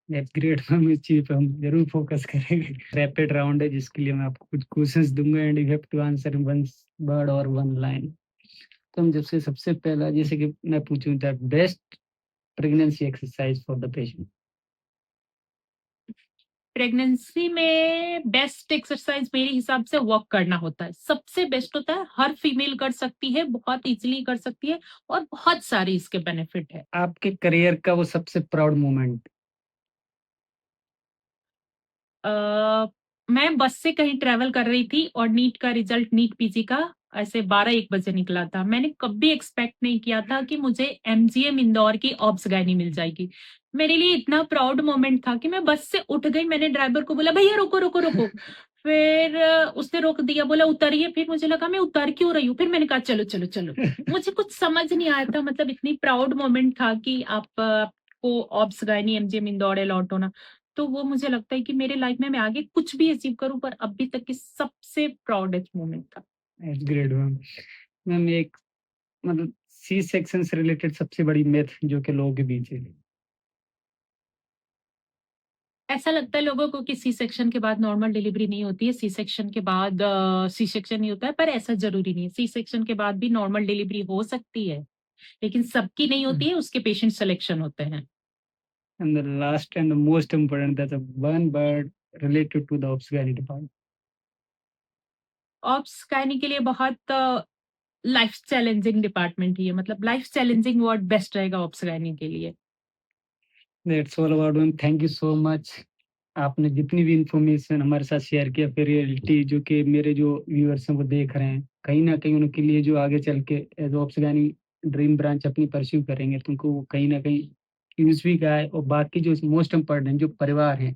That's great ma'am. इस चीज पे हम जरूर फोकस करेंगे। रैपिड राउंड है जिसके लिए मैं आपको कुछ क्वेश्चंस दूंगा and you have to answer in one word और वन लाइन। तो हम जब से सबसे पहला जैसे कि मैं पूछूं the best pregnancy exercise for the patient. Pregnancy में बेस्ट एक्सरसाइज मेरे हिसाब से वॉक करना होता है, सबसे बेस्ट होता है। हर फीमेल कर सकती है, बहुत इजीली कर सकती है, और बहुत सारे इसके बेनिफिट है। आपके करियर का वो सबसे प्राउड मोमेंट। मैं बस से कहीं ट्रेवल कर रही थी और नीट का रिजल्ट, नीट पीजी का ऐसे 12-1 बजे निकला था। मैंने कभी एक्सपेक्ट नहीं किया था कि मुझे एमजीएम इंदौर की ऑब्स गायनी मिल जाएगी। मेरे लिए इतना प्राउड मोमेंट था कि मैं बस से उठ गई, मैंने ड्राइवर को बोला भैया रुको रुको रुको। फिर उसने रोक दिया, बोला उतरिए। फिर मुझे लगा मैं उतर क्यों रही हूँ, फिर मैंने कहा चलो चलो चलो। मुझे कुछ समझ नहीं आया था, मतलब इतनी प्राउड मोमेंट था कि आपको obs gynae MGM Indore allot होना। तो वो मुझे लगता है कि मेरे लाइफ में मैं आगे कुछ भी अचीव करूं, पर अभी तक की सबसे प्राउडेस्ट मोमेंट था। That's great ma'am. मैम एक मतलब सी सेक्शन से रिलेटेड सबसे बड़ी मिथ जो कि लोगों के बीच है। ऐसा लगता है लोगों को कि सी सेक्शन के बाद नॉर्मल डिलीवरी नहीं होती है, सी सेक्शन के बाद सी सेक्शन नहीं होता है, पर ऐसा जरूरी नहीं है। सी सेक्शन के बाद भी नॉर्मल डिलीवरी हो सकती है, लेकिन सबकी नहीं होती है, उसके पेशेंट सिलेक्शन होते हैं। And the last and the most important, that's a one word related to the obs-gynae department. Ops gynae के लिए बहुत लाइफ चैलेंजिंग डिपार्टमेंट ही है, मतलब लाइफ चैलेंजिंग वर्ड बेस्ट रहेगा ऑप्स गायनी के लिए। That's all about ma'am. Thank you so much. आपने जितनी भी इंफॉर्मेशन हमारे साथ शेयर किया, फिर रियलिटी जो कि मेरे जो व्यूअर्स हैं वो देख रहे हैं, कहीं ना कहीं उनके लिए जो आगे चल के एज ऑप्स-गायनी ड्रीम ब्रांच अपनी परस्यू करेंगे, तो उनको वो कहीं ना कहीं यूज भी का है। और बाकी जो मोस्ट इम्पोर्टेंट जो परिवार हैं,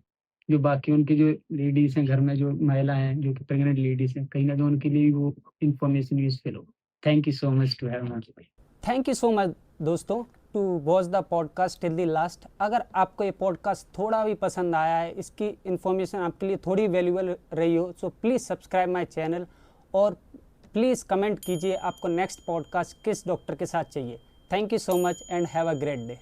जो बाकी उनके जो लेडीज हैं घर में, जो महिला हैं जो कि प्रेग्नेंट लेडीज हैं, कहीं ना कहीं उनके लिए वो इंफॉर्मेशन यूजफुल हो। Thank you so much to have me. Thank you so much दोस्तों to watch the podcast till the last. अगर आपको ये पॉडकास्ट थोड़ा भी पसंद आया है, इसकी इन्फॉर्मेशन आपके लिए थोड़ी वैल्यूबल रही हो, so please subscribe my channel और प्लीज़ कमेंट कीजिए आपको नेक्स्ट पॉडकास्ट किस डॉक्टर के साथ चाहिए। Thank you so much and have a great day.